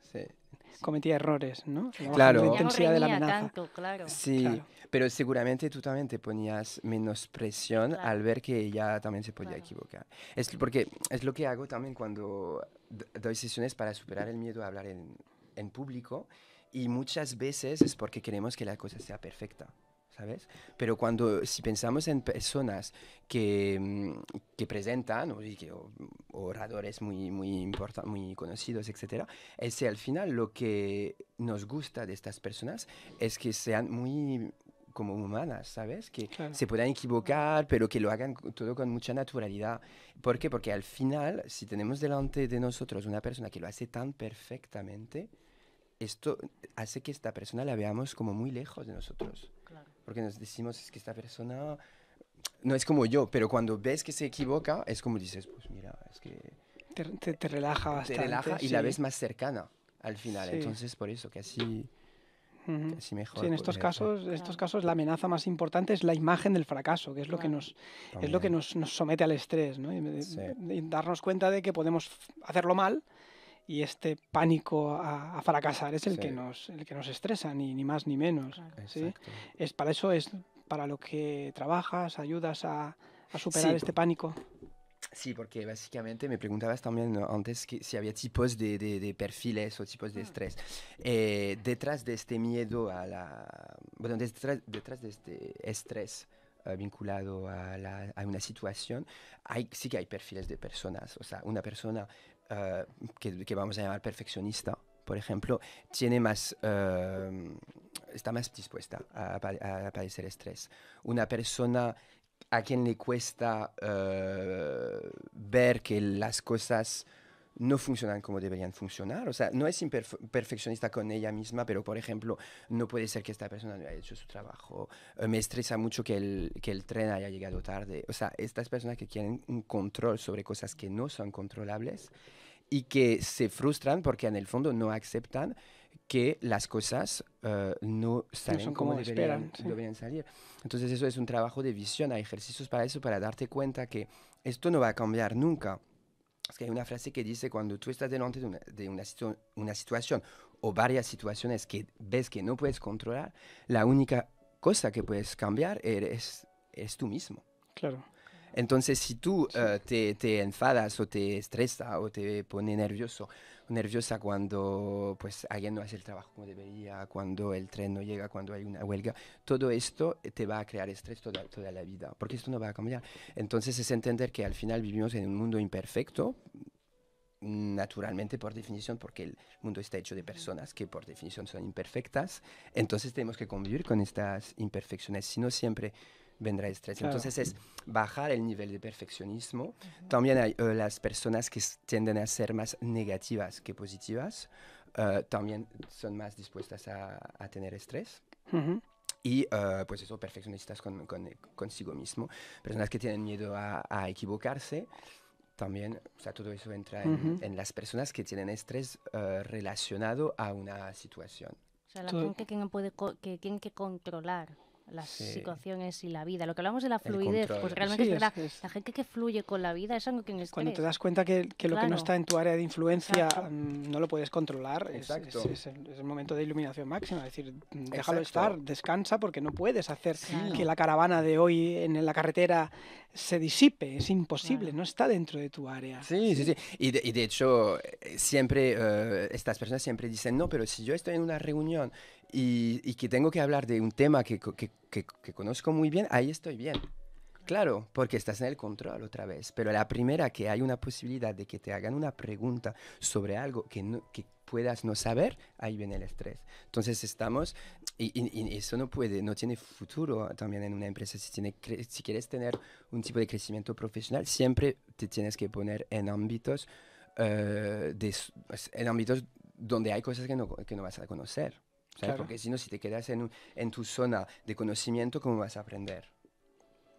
Cometía errores, ¿no? Claro. La Ya no intensidad de la reñía amenaza. tanto, claro. Sí, Claro. pero seguramente tú también te ponías menos presión Claro. al ver que ella también se podía equivocar. Es porque es lo que hago también cuando doy sesiones para superar el miedo a hablar en público y muchas veces es porque queremos que la cosa sea perfecta, ¿sabes? Pero si pensamos en personas que presentan o oradores muy conocidos, etcétera, ese al final lo que nos gusta de estas personas es que sean muy como humanas, ¿sabes? Que se puedan equivocar, pero que lo hagan todo con mucha naturalidad. ¿Por qué? Porque al final, si tenemos delante de nosotros una persona que lo hace tan perfectamente, esto hace que esta persona la veamos como muy lejos de nosotros. Claro. Porque nos decimos, es que esta persona no es como yo, pero cuando ves que se equivoca, es como dices, pues mira, es que Te relaja bastante. te relaja y la ves más cercana al final. Entonces, por eso, casi mejor. Sí, en estos casos la amenaza más importante es la imagen del fracaso, que es lo que nos somete al estrés, ¿no? Y darnos cuenta de que podemos hacerlo mal y este pánico a fracasar es el que nos estresa, ni más ni menos. Claro. ¿Sí? Para eso es para lo que trabajas, ayudas a superar este pánico. Sí, porque básicamente me preguntabas también antes si había tipos de perfiles o tipos de estrés. Detrás de este miedo bueno, detrás de este estrés vinculado a una situación, sí que hay perfiles de personas. O sea, una persona que vamos a llamar perfeccionista, por ejemplo, está más dispuesta a padecer estrés. Una persona a quien le cuesta ver que las cosas no funcionan como deberían funcionar. O sea, no es perfeccionista con ella misma, pero, por ejemplo, no puede ser que esta persona no haya hecho su trabajo. Me estresa mucho que el tren haya llegado tarde. O sea, estas personas que quieren un control sobre cosas que no son controlables y que se frustran porque en el fondo no aceptan que las cosas no salen como deberían salir. Entonces eso es un trabajo de visión, hay ejercicios para eso, para darte cuenta que esto no va a cambiar nunca. Es que hay una frase que dice, cuando tú estás delante de una situación o varias situaciones que ves que no puedes controlar, la única cosa que puedes cambiar es tú mismo. Claro. Entonces, si tú te enfadas o te estresa o te pone nerviosa cuando pues alguien no hace el trabajo como debería, cuando el tren no llega, cuando hay una huelga, todo esto te va a crear estrés toda la vida, porque esto no va a cambiar. Entonces, es entender que al final vivimos en un mundo imperfecto, naturalmente por definición, porque el mundo está hecho de personas que por definición son imperfectas. Entonces, tenemos que convivir con estas imperfecciones, si no siempre vendrá estrés. Claro. Entonces es bajar el nivel de perfeccionismo. También hay las personas que tienden a ser más negativas que positivas, también son más dispuestas a tener estrés. Ujú. Y pues eso, perfeccionistas consigo mismo. Personas que tienen miedo a equivocarse. También, o sea, todo eso entra Ujú. en las personas que tienen estrés relacionado a una situación. O sea, la Todo- gente que no puede que tiene que controlar las Sí, situaciones y la vida. Lo que hablamos de la el fluidez, pues control. realmente Sí, es verdad. es La gente que fluye con la vida, eso no tiene cuando te estrés. das cuenta que lo que no Claro. está en tu área de influencia Exacto. no lo puedes controlar, Exacto. es el momento de iluminación máxima. Es decir, déjalo Exacto. estar, descansa, porque no puedes hacer Claro. que la caravana de hoy en la carretera se disipe. Es imposible, Claro. no está dentro de tu área. Sí, sí, sí. Y de hecho, siempre, estas personas siempre dicen, no, pero si yo estoy en una reunión y que tengo que hablar de un tema que conozco muy bien, ahí estoy bien. Claro, porque estás en el control otra vez. Pero la primera que hay una posibilidad de que te hagan una pregunta sobre algo que puedas no saber, ahí viene el estrés. Entonces estamos, y eso no tiene futuro también en una empresa. Si quieres tener un tipo de crecimiento profesional, siempre te tienes que poner en ámbitos, en ámbitos donde hay cosas que no vas a conocer. ¿Sabes? Claro. Porque si no, si te quedas en tu zona de conocimiento, ¿cómo vas a aprender?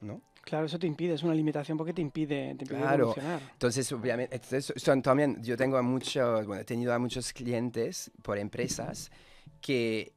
¿No? Claro, eso te impide, es una limitación porque te impide Claro, evolucionar. entonces obviamente, son también, yo tengo he tenido a muchos clientes por empresas que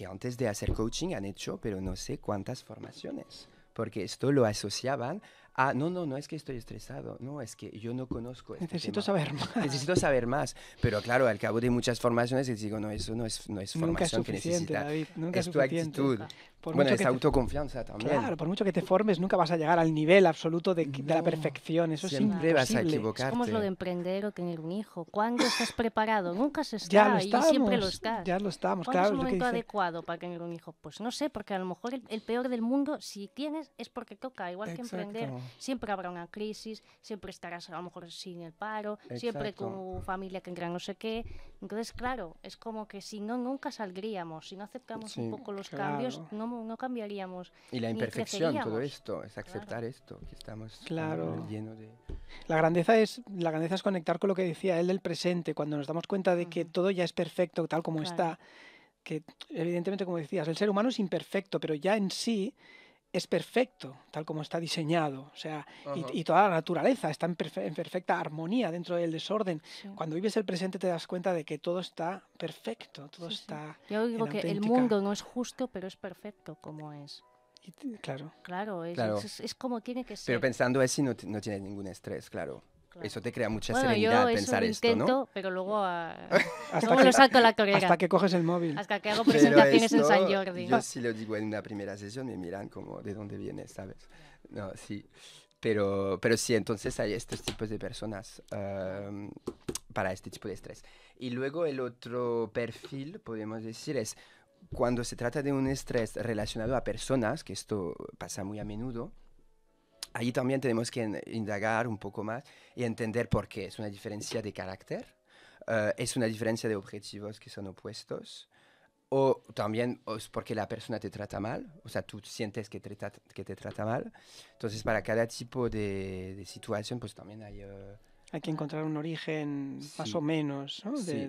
antes de hacer coaching han hecho, pero no sé cuántas formaciones, porque esto lo asociaban a, no es que estoy estresado, no, es que yo no conozco este Necesito tema. saber más. Necesito saber más, pero claro, al cabo de muchas formaciones les digo, no, eso no es Nunca es formación que suficiente, necesita, David, nunca es es tu suficiente. actitud. Por Bueno, mucho es que te autoconfianza también. Claro, por mucho que te formes, nunca vas a llegar al nivel absoluto de la No, perfección. Eso es siempre vas a imposible. Es como es lo de equivocarte. emprender o tener un hijo. ¿Cuándo estás preparado? Nunca se Ya lo está y siempre lo estamos, estás. ya lo estamos, ¿Cuándo es claro, el es lo que momento dice. adecuado para tener un hijo? Pues no sé, porque a lo mejor el peor del mundo, si tienes, es porque toca. Igual que emprender, Exacto. siempre habrá una crisis, siempre estarás a lo mejor sin el paro, siempre Exacto. con familia que entra no sé qué. Entonces, claro, es como que si no, nunca saldríamos. Si no aceptamos un Sí. poco los cambios, Claro, no cambiaríamos. Y la Ni imperfección, todo creceríamos. esto, es aceptar esto, que estamos claro. llenos de... La grandeza es conectar con lo que decía él del presente, cuando nos damos cuenta de que Ujú. todo ya es perfecto tal como Claro. está, que evidentemente, como decías, el ser humano es imperfecto, pero ya en sí es perfecto, tal como está diseñado. O sea, Ajá. y toda la naturaleza está en perfecta armonía dentro del desorden. Sí. Cuando vives el presente te das cuenta de que todo está perfecto, todo Sí, sí. está Yo en digo que el auténtica... mundo no es justo, pero es perfecto como es. Claro, Claro, Claro. es como tiene que Pero ser. pensando así no tienes ningún estrés, claro. Claro. Eso te crea mucha Bueno, yo serenidad eso pensar lo esto, ¿no? intento, pero luego, hasta luego lo que, saco a la torera. hasta que coges el móvil. Hasta que hago Pero presentaciones en San esto, Jordi. yo sí lo digo en una primera sesión, me miran como, ¿de dónde vienes, sabes? No, sí. Pero sí, entonces hay estos tipos de personas para este tipo de estrés. Y luego el otro perfil, podemos decir, es cuando se trata de un estrés relacionado a personas, que esto pasa muy a menudo, ahí también tenemos que indagar un poco más y entender por qué. Es una diferencia de carácter, es una diferencia de objetivos que son opuestos, o también es porque la persona te trata mal, o sea, tú sientes que te trata mal. Entonces, para cada tipo de situación, pues también hay... Hay que encontrar un origen más sí, o menos, ¿no? sí,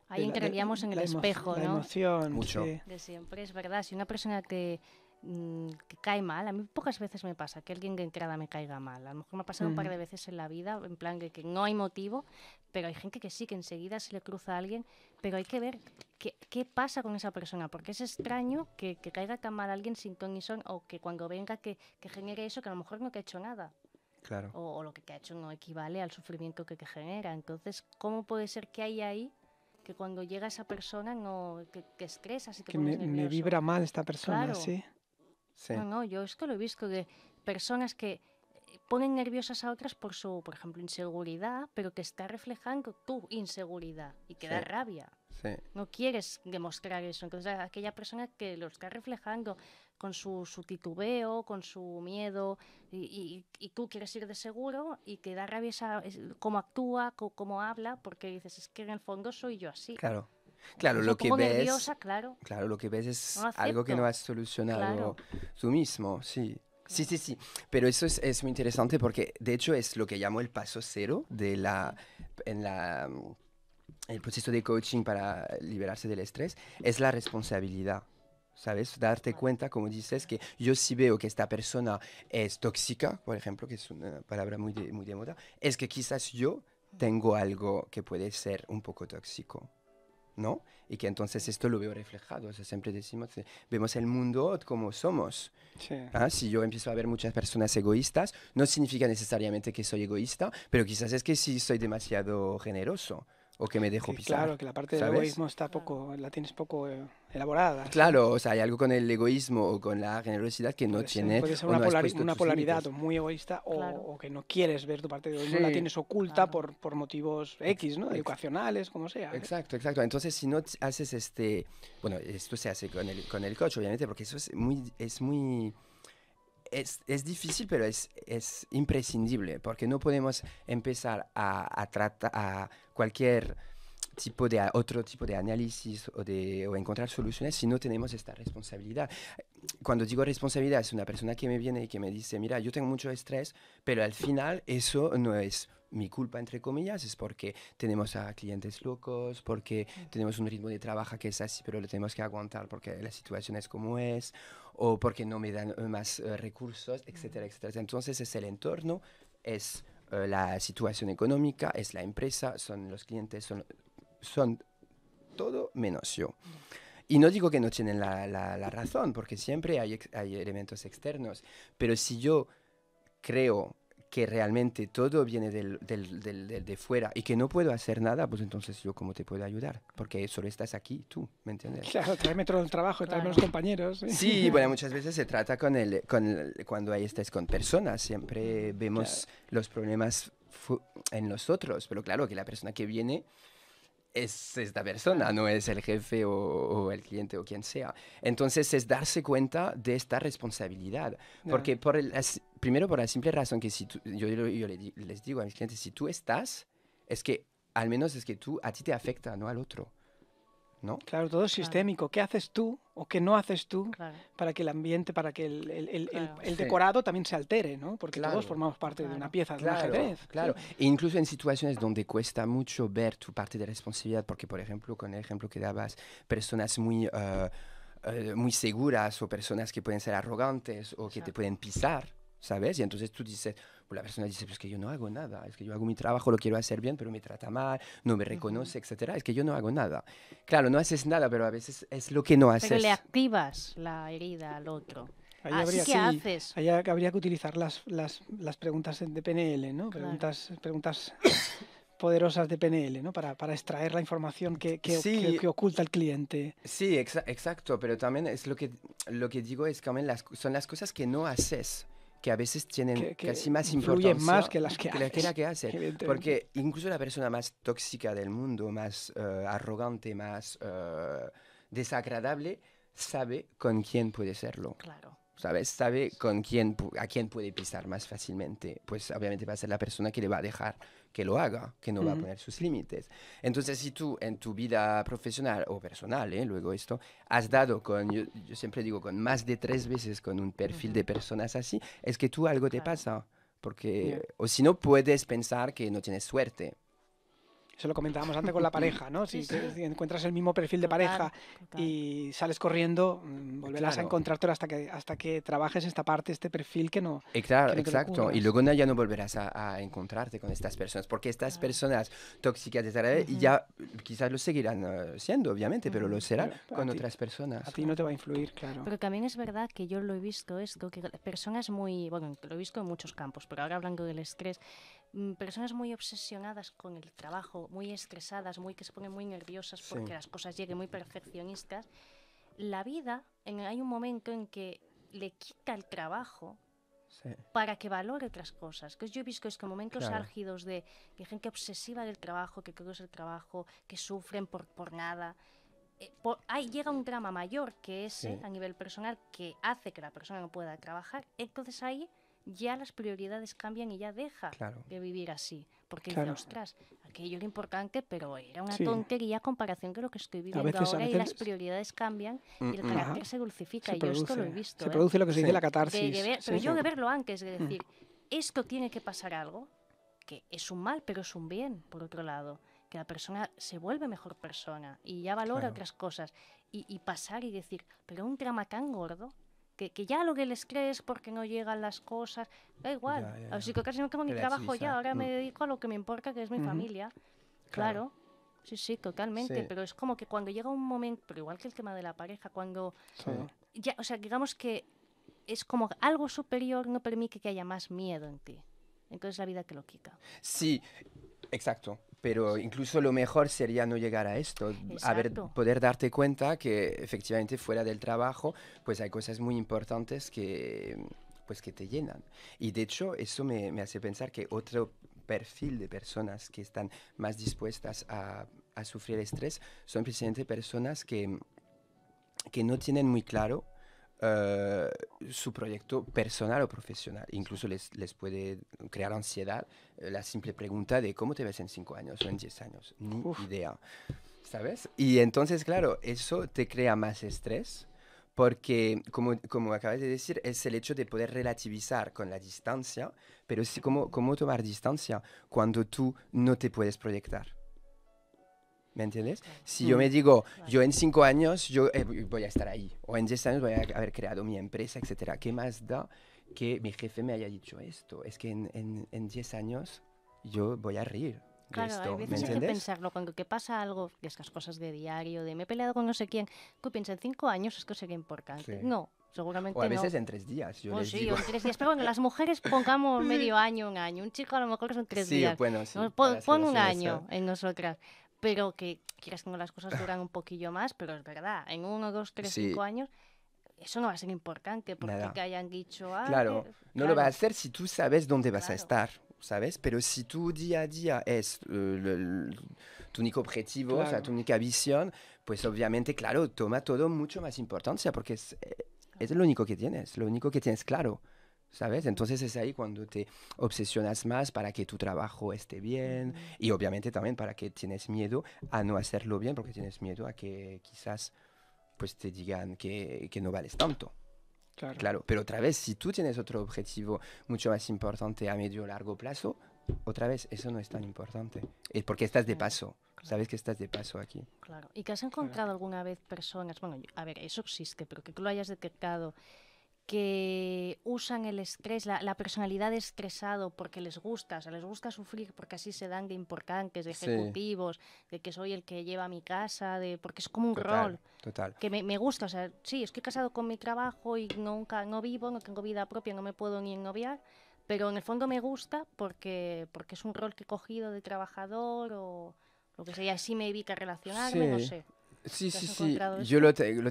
Ahí entraríamos en el la espejo, la ¿no? emoción, mucho. sí. De siempre, es verdad. Si una persona que cae mal, a mí pocas veces me pasa que alguien de entrada me caiga mal. A lo mejor me ha pasado un par de veces en la vida, en plan que no hay motivo, pero hay gente que sí, que enseguida se le cruza a alguien, pero hay que ver qué pasa con esa persona, porque es extraño que caiga tan mal alguien sin ton ni son, o que cuando venga que genere eso, que a lo mejor no que ha hecho nada. Claro. O lo que ha hecho no equivale al sufrimiento que genera. Entonces, ¿cómo puede ser que hay ahí que cuando llega esa persona que estresas y te Que pones me nervioso? vibra mal esta persona, Claro. sí. Sí. No, yo esto lo he visto de personas que ponen nerviosas a otras por ejemplo, inseguridad, pero que está reflejando tu inseguridad y que da Sí. rabia. Sí. No quieres demostrar eso. Entonces, aquella persona que lo está reflejando con su titubeo, con su miedo, y tú quieres ir de seguro y te da rabia cómo actúa, cómo habla, porque dices, es que en el fondo soy yo así. Claro. Claro, Eso lo que como ves, nerviosa, claro, claro, lo que ves es no algo que no acepto. has solucionado Claro, tú mismo, sí. Sí, claro. sí, sí. Pero eso es muy interesante porque, de hecho, es lo que llamo el paso cero en el proceso de coaching para liberarse del estrés, es la responsabilidad. ¿Sabes? Darte Vale. cuenta, como dices, que yo sí veo que esta persona es tóxica, por ejemplo, que es una palabra muy de moda, es que quizás yo tengo algo que puede ser un poco tóxico. ¿No? Y que entonces esto lo veo reflejado. O sea, siempre decimos, vemos el mundo como somos. Sí. ¿Ah? Si yo empiezo a ver muchas personas egoístas, no significa necesariamente que soy egoísta, pero quizás es que sí soy demasiado generoso o que me dejo Que pisar, claro, que la parte del ¿sabes? egoísmo está Claro. poco, la tienes poco elaborada, ¿sí? Claro, o sea, hay algo con el egoísmo o con la generosidad que no tiene Puede ser o no has puesto una tus polaridad límites. o muy egoísta Claro, o que no quieres ver tu parte de egoísmo, la Sí, tienes oculta claro. por motivos ex- X, ¿no? ex- Educacionales, como sea, ¿eh? exacto, exacto. Entonces, si no haces bueno, esto se hace con el coach, obviamente, porque eso es difícil, pero es imprescindible, porque no podemos empezar a tratar a cualquier otro tipo de análisis o encontrar soluciones si no tenemos esta responsabilidad. Cuando digo responsabilidad, es una persona que me viene y que me dice, mira, yo tengo mucho estrés, pero al final eso no es mi culpa, entre comillas, es porque tenemos a clientes locos, porque tenemos un ritmo de trabajo que es así, pero lo tenemos que aguantar porque la situación es como es, o porque no me dan más recursos, etcétera, etcétera. Entonces es el entorno, es la situación económica, es la empresa, son los clientes, son todo menos yo. Ya. Y no digo que no tienen la razón, porque siempre hay elementos externos, pero si yo creo que realmente todo viene de fuera y que no puedo hacer nada, pues entonces yo cómo te puedo ayudar, porque solo estás aquí, tú, ¿me entiendes? Claro, tráeme todo el trabajo, tráeme los Claro, compañeros. ¿Sí? Sí, bueno, muchas veces se trata cuando ahí estás con personas, siempre Claro. vemos los problemas en nosotros, pero claro que la persona que viene es esta persona, claro, no es el jefe o el cliente o quien sea. Entonces es darse cuenta de esta responsabilidad, Ya. porque primero por la simple razón que si les digo a mis clientes, si tú estás, es que al menos es que a ti te afecta, no al otro, ¿no? Claro, todo es claro, sistémico. ¿Qué haces tú o qué no haces tú claro, para que el ambiente, para que claro, el Sí, decorado también se altere, ¿no? Porque todos claro. formamos parte de una claro, pieza, de un Claro, ajedrez, ¿sí? claro. E incluso en situaciones donde cuesta mucho ver tu parte de responsabilidad, porque por ejemplo, con el ejemplo que dabas, personas muy seguras o personas que pueden ser arrogantes o que te exacto, pueden pisar, ¿sabes? Y entonces tú dices, pues la persona dice, pues que yo no hago nada, es que yo hago mi trabajo, lo quiero hacer bien, pero me trata mal, no me ujú. reconoce, etcétera, es que yo no hago nada. Claro, no haces nada, pero a veces es lo que no Pero le haces. activas la herida al otro. Ahí Así habría, que sí, haces, habría que utilizar las preguntas de PNL, ¿no? claro, Preguntas poderosas de PNL, ¿no? Para extraer la información Sí, que oculta el cliente, sí, exacto, pero también es lo que digo es que también son las cosas que no haces, que a veces tienen que casi más influyen más importancia que las que que la haces, que haces. evidentemente. Porque incluso la persona más tóxica del mundo, más arrogante, más desagradable, sabe con quién puede serlo. claro, ¿Sabes? Sabe a quién puede pisar más fácilmente. Pues obviamente va a ser la persona que le va a dejar que lo haga, que no va a Ujú. poner sus límites. Entonces, si tú en tu vida profesional o personal, luego esto, has dado yo siempre digo, con más de 3 veces con un perfil ujú, de personas así, es que tú algo te claro, pasa. Ya. Porque, o si no, puedes pensar que no tienes suerte. Eso lo comentábamos antes con la pareja, ¿no? sí, Si sí, encuentras el mismo perfil de total, pareja total, y sales corriendo, volverás a Claro. encontrártelo hasta que trabajes esta parte, este perfil Claro, que no te lo exacto. Y curras. luego ya no volverás a encontrarte con estas personas, porque estas claro, personas tóxicas desagradables ujú, ya quizás lo seguirán siendo, obviamente, pero lo ujú. serán Pero con otras a personas. ti no te va a Claro. influir, claro. Pero también es verdad que yo lo he visto esto, que personas muy, bueno, lo he visto en muchos campos, pero ahora hablando del estrés, personas muy obsesionadas con el trabajo, muy estresadas, muy que se ponen muy nerviosas Sí, porque las cosas lleguen, muy perfeccionistas. La vida, hay un momento en que le quita el trabajo sí, para que valore otras cosas. Que yo he visto es que momentos claro, álgidos de gente obsesiva del trabajo, que creo que es el trabajo, que sufren por nada. Ahí llega un drama mayor que ese sí, a nivel personal que hace que la persona no pueda trabajar. Entonces ahí ya las prioridades cambian y ya deja de vivir así. Porque dice, ostras, aquello era importante, pero era una tontería a comparación con lo que estoy viviendo ahora y las prioridades cambian y el carácter se dulcifica. Y yo esto lo he visto. Se produce lo que se dice la catarsis. Pero yo de verlo antes, de decir, esto tiene que pasar algo, que es un mal, pero es un bien, por otro lado. Que la persona se vuelve mejor persona y ya valora otras cosas. Y pasar y decir, pero un drama tan gordo, que ya lo que les crees porque no llegan las cosas, da igual. Así que casi no tengo ni trabajo ya, ahora me dedico a lo que me importa, que es mi familia. Claro. Sí, totalmente. Pero es como que cuando llega un momento, pero igual que el tema de la pareja, cuando ya, o sea, digamos que es como algo superior no permite que haya más miedo en ti. Entonces la vida te lo quita. Sí, exacto. Pero incluso lo mejor sería no llegar a esto, poder darte cuenta que efectivamente fuera del trabajo pues hay cosas muy importantes pues que te llenan. Y de hecho eso me hace pensar que otro perfil de personas que están más dispuestas a sufrir estrés son precisamente personas que no tienen muy claro su proyecto personal o profesional. Incluso les puede crear ansiedad la simple pregunta de cómo te ves en 5 años o en 10 años. Ni idea, ¿sabes? Y entonces, claro, eso te crea más estrés porque, como acabas de decir, es el hecho de poder relativizar con la distancia, pero sí, ¿cómo tomar distancia cuando tú no te puedes proyectar? ¿Me entiendes? Si yo me digo, yo en 5 años yo voy a estar ahí, o en 10 años voy a haber creado mi empresa, etcétera, ¿qué más da que mi jefe me haya dicho esto? Es que en 10 años yo voy a reír de esto, a veces hay que pensarlo, cuando que pasa algo, de estas cosas de diario, de me he peleado con no sé quién, que piensa en 5 años esto sería importante. No, seguramente no. O a veces en 3 días, yo les digo. O en 3 días, pero bueno, las mujeres pongamos medio año, un año, un chico a lo mejor son 3 días. Bueno, sí, pon un año en nosotras. Pero que quieras que las cosas duran un poquillo más, pero es verdad, en 1, 2, 3, 5 años, eso no va a ser importante, porque que hayan dicho... Claro, no lo va a hacer si tú sabes dónde vas a estar, ¿sabes? Pero si tu día a día es tu único objetivo, o sea, tu única visión, pues obviamente, claro, toma todo mucho más importancia, porque es lo único que tienes claro. ¿Sabes? Entonces es ahí cuando te obsesionas más para que tu trabajo esté bien y obviamente también para que tienes miedo a no hacerlo bien porque tienes miedo a que quizás pues te digan que no vales tanto. Claro. Pero otra vez, si tú tienes otro objetivo mucho más importante a medio o largo plazo, otra vez eso no es tan importante. Es porque estás de paso. Sabes que estás de paso aquí. Claro. ¿Y que has encontrado alguna vez personas, bueno, a ver, eso existe, pero que tú lo hayas detectado, que usan el estrés, la personalidad de estresado porque les gusta, o sea, les gusta sufrir porque así se dan de importantes, de ejecutivos, de que soy el que lleva mi casa, porque es como un rol. Total. Que me gusta, o sea, sí, estoy casado con mi trabajo y no vivo, no tengo vida propia, no me puedo ni ennoviar, pero en el fondo me gusta porque es un rol que he cogido de trabajador o lo que sea, y así me evita relacionarme, no sé. Sí, yo lo tengo,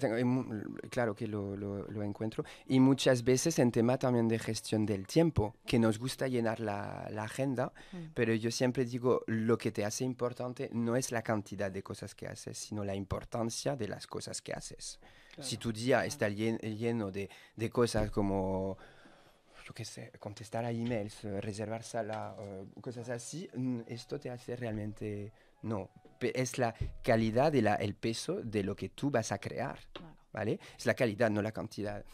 claro que lo encuentro. Y muchas veces en tema también de gestión del tiempo, que nos gusta llenar la agenda, pero yo siempre digo, lo que te hace importante no es la cantidad de cosas que haces, sino la importancia de las cosas que haces. Si tu día está lleno de cosas como... yo qué sé, contestar a emails, reservar sala, cosas así, esto te hace realmente... No, es la calidad y el peso de lo que tú vas a crear, ¿vale? Es la calidad, no la cantidad.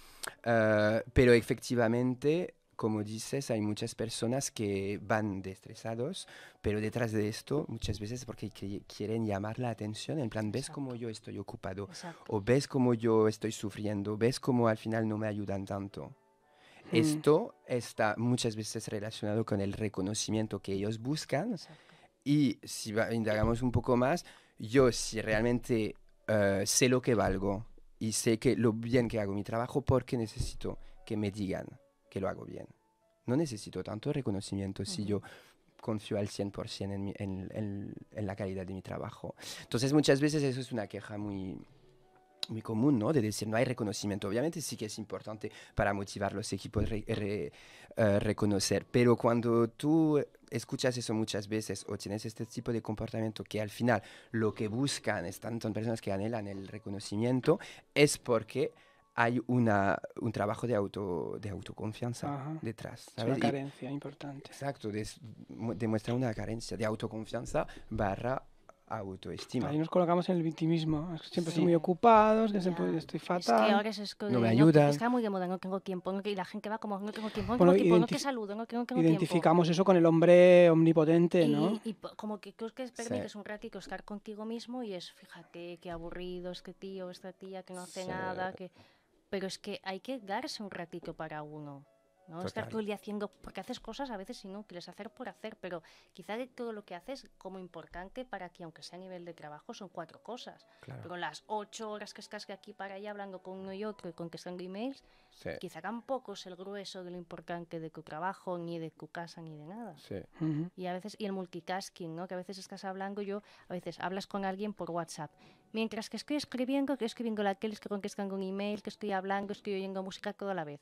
Pero efectivamente, como dices, hay muchas personas que van estresados, pero detrás de esto muchas veces porque quieren llamar la atención, en plan, ves cómo yo estoy ocupado, o ves cómo yo estoy sufriendo, ves cómo al final no me ayudan tanto. Esto está muchas veces relacionado con el reconocimiento que ellos buscan. Y si indagamos un poco más, yo si realmente sé lo que valgo y sé que lo bien que hago mi trabajo, ¿por qué necesito que me digan que lo hago bien? No necesito tanto reconocimiento si yo confío al 100% en la calidad de mi trabajo. Entonces muchas veces eso es una queja muy común, ¿no? De decir, no hay reconocimiento. Obviamente sí que es importante para motivar los equipos reconocer, pero cuando tú escuchas eso muchas veces o tienes este tipo de comportamiento que al final lo que buscan son personas que anhelan el reconocimiento, es porque hay un trabajo de autoconfianza Ajá. detrás, Es una ¿sabes? carencia importante. Exacto, demuestra una carencia de autoconfianza barra autoestima. Ahí nos colocamos en el victimismo. Es que siempre estoy Sí. muy ocupados, que siempre Ya. estoy Es que fatal. ahora es esto No me de, ayudan. está muy de moda, no tengo tiempo, y la gente va como, no tengo tiempo, no Bueno, tengo tiempo, no que saludo, no tengo tiempo. identificamos eso con el hombre omnipotente, ¿no? Y como que creo que Sí. permites un ratico estar contigo mismo y es, fíjate, qué aburrido este tío, esta tía que no hace Sí. nada, pero es que hay que darse un ratico para uno. ¿No? Estar Total. todo el día haciendo, porque haces cosas a veces inútiles, hacer por hacer, pero quizá de todo lo que haces como importante para ti, aunque sea a nivel de trabajo, son 4 cosas. Claro. Pero las 8 horas que estás de aquí para allá hablando con uno y otro y contestando emails, Sí. quizá tampoco es el grueso de lo importante de tu trabajo, ni de tu casa, ni de nada. Sí. Ujú. Y a veces, y el multitasking, ¿no? Que a veces estás hablando, a veces hablas con alguien por WhatsApp. Mientras que estoy escribiendo la tele, estoy contestando un email, que estoy hablando, estoy oyendo música todo a la vez.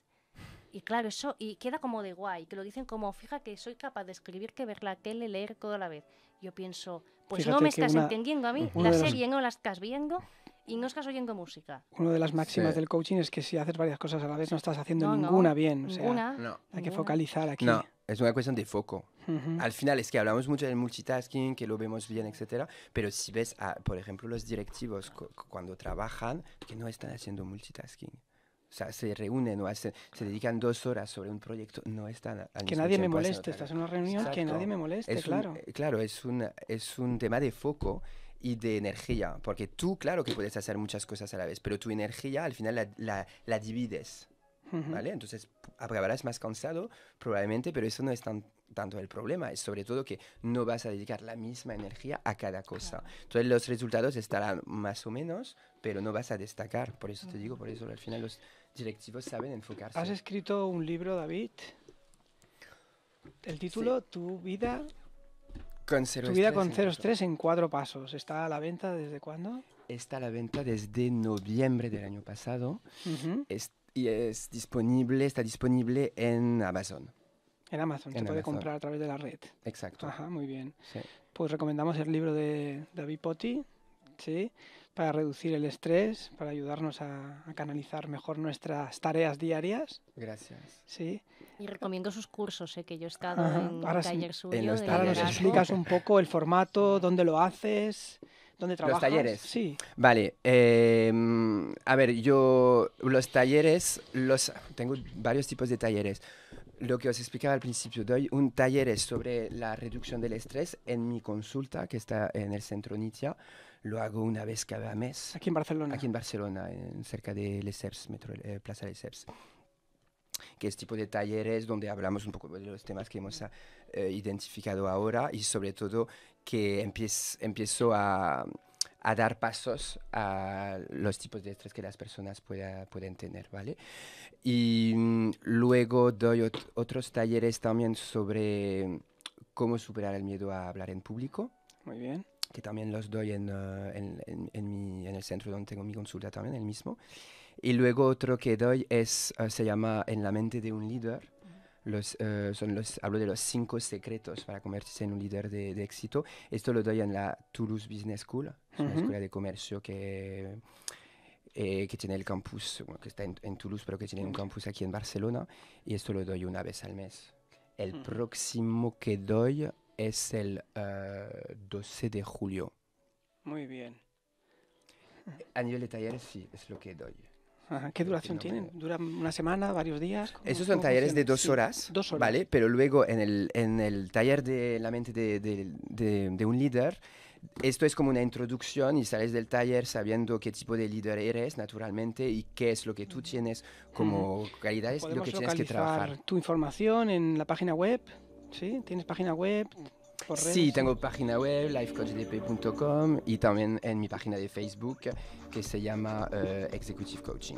Y claro, eso, y queda como de guay, que lo dicen como, fíjate, soy capaz de escribir, que ver la tele, leer todo a la vez. Yo pienso, pues Fíjate no me que estás entendiendo a mí, uno la de los- serie no la estás viendo y no estás oyendo música. Una de las máximas Sí. del coaching es que si haces varias cosas a la vez no estás haciendo No, ninguna bien. O sea, ninguna. No. hay que ninguna. focalizar aquí. No, es una cuestión de foco. Ujú. Al final es que hablamos mucho del multitasking, que lo vemos bien, etcétera, pero si ves, por ejemplo, los directivos cuando trabajan, que no están haciendo multitasking. O sea, se reúnen o se dedican 2 horas sobre un proyecto, no están al Que mismo nadie me tiempo haciendo moleste. otra Estás cosa. en una reunión, que Exacto. nadie me moleste, claro. Claro, es un tema de foco y de energía, porque tú, claro que puedes hacer muchas cosas a la vez, pero tu energía al final la divides, Ujú. ¿vale? Entonces acabarás más cansado probablemente, pero eso no es tanto el problema, es sobre todo que no vas a dedicar la misma energía a cada cosa. Entonces los resultados estarán más o menos, pero no vas a destacar, por eso te digo, por eso al final los directivos saben enfocarse. Has escrito un libro, David. El título, Tu vida Con cero con estrés, cero incluso. estrés en 4 pasos. ¿Está a la venta desde cuándo? Está a la venta desde noviembre del año pasado. Ujú. Está disponible en Amazon. En Amazon, se En puede Amazon. comprar a través de la red. Exacto. Ajá, muy bien. Sí. Pues recomendamos el libro de David Poti, ¿sí? Para reducir el estrés, para ayudarnos a canalizar mejor nuestras tareas diarias, Gracias. ¿sí? Y recomiendo sus cursos, que yo he estado Ajá, en ahora un sí, taller suyo en los de Ahora nos talleres. liderazgo. explicas un poco el formato, dónde lo haces, dónde trabajas. talleres. Sí. Vale, a ver, yo los talleres, tengo varios tipos de talleres. Lo que os explicaba al principio, doy un taller sobre la reducción del estrés en mi consulta, que está en el centro Nitia. Lo hago una vez cada mes, Aquí en Barcelona. aquí en Barcelona, cerca de Lesseps, Plaza Lesseps. Que es tipo de talleres donde hablamos un poco de los temas que hemos identificado ahora y sobre todo que empiezo a dar pasos a los tipos de estrés que las personas pueden tener, ¿vale? Y luego doy otros talleres también sobre cómo superar el miedo a hablar en público, Muy bien. que también los doy en el centro donde tengo mi consulta también, el mismo. Y luego otro que doy se llama En la mente de un líder. Hablo de los 5 secretos para convertirse en un líder de éxito. Esto lo doy en la Toulouse Business School, es una Ujú. escuela de comercio que tiene el campus, bueno, que está en Toulouse, pero que tiene un campus aquí en Barcelona. Y esto lo doy una vez al mes. El Ujú. próximo que doy es el 12 de julio. Muy bien. A nivel de talleres, sí, es lo que doy. Ajá. ¿Qué duración no tienen? me- ¿Dura una semana, varios días? Esos son talleres de 2 Sí, horas, 2 horas. ¿vale? Pero luego en el taller de la mente de un líder, esto es como una introducción y sales del taller sabiendo qué tipo de líder eres naturalmente y qué es lo que tú tienes como calidades y lo Podemos que tienes que trabajar. localizar tu información en la página web, ¿sí? ¿Tienes página web? Por Sí, redes? tengo página web, lifecoachdp.com y también en mi página de Facebook que se llama Executive Coaching.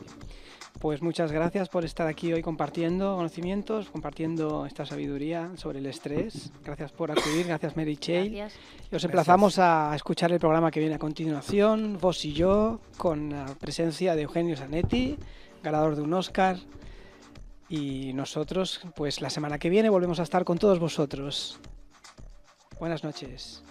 Pues muchas gracias por estar aquí hoy compartiendo conocimientos, compartiendo esta sabiduría sobre el estrés. Gracias por acudir, gracias Mary Chey. Gracias. Y os emplazamos a escuchar el programa que viene a continuación, Vos y yo, con la presencia de Eugenio Zanetti, ganador de un Oscar. Y nosotros, pues la semana que viene volvemos a estar con todos vosotros. Buenas noches.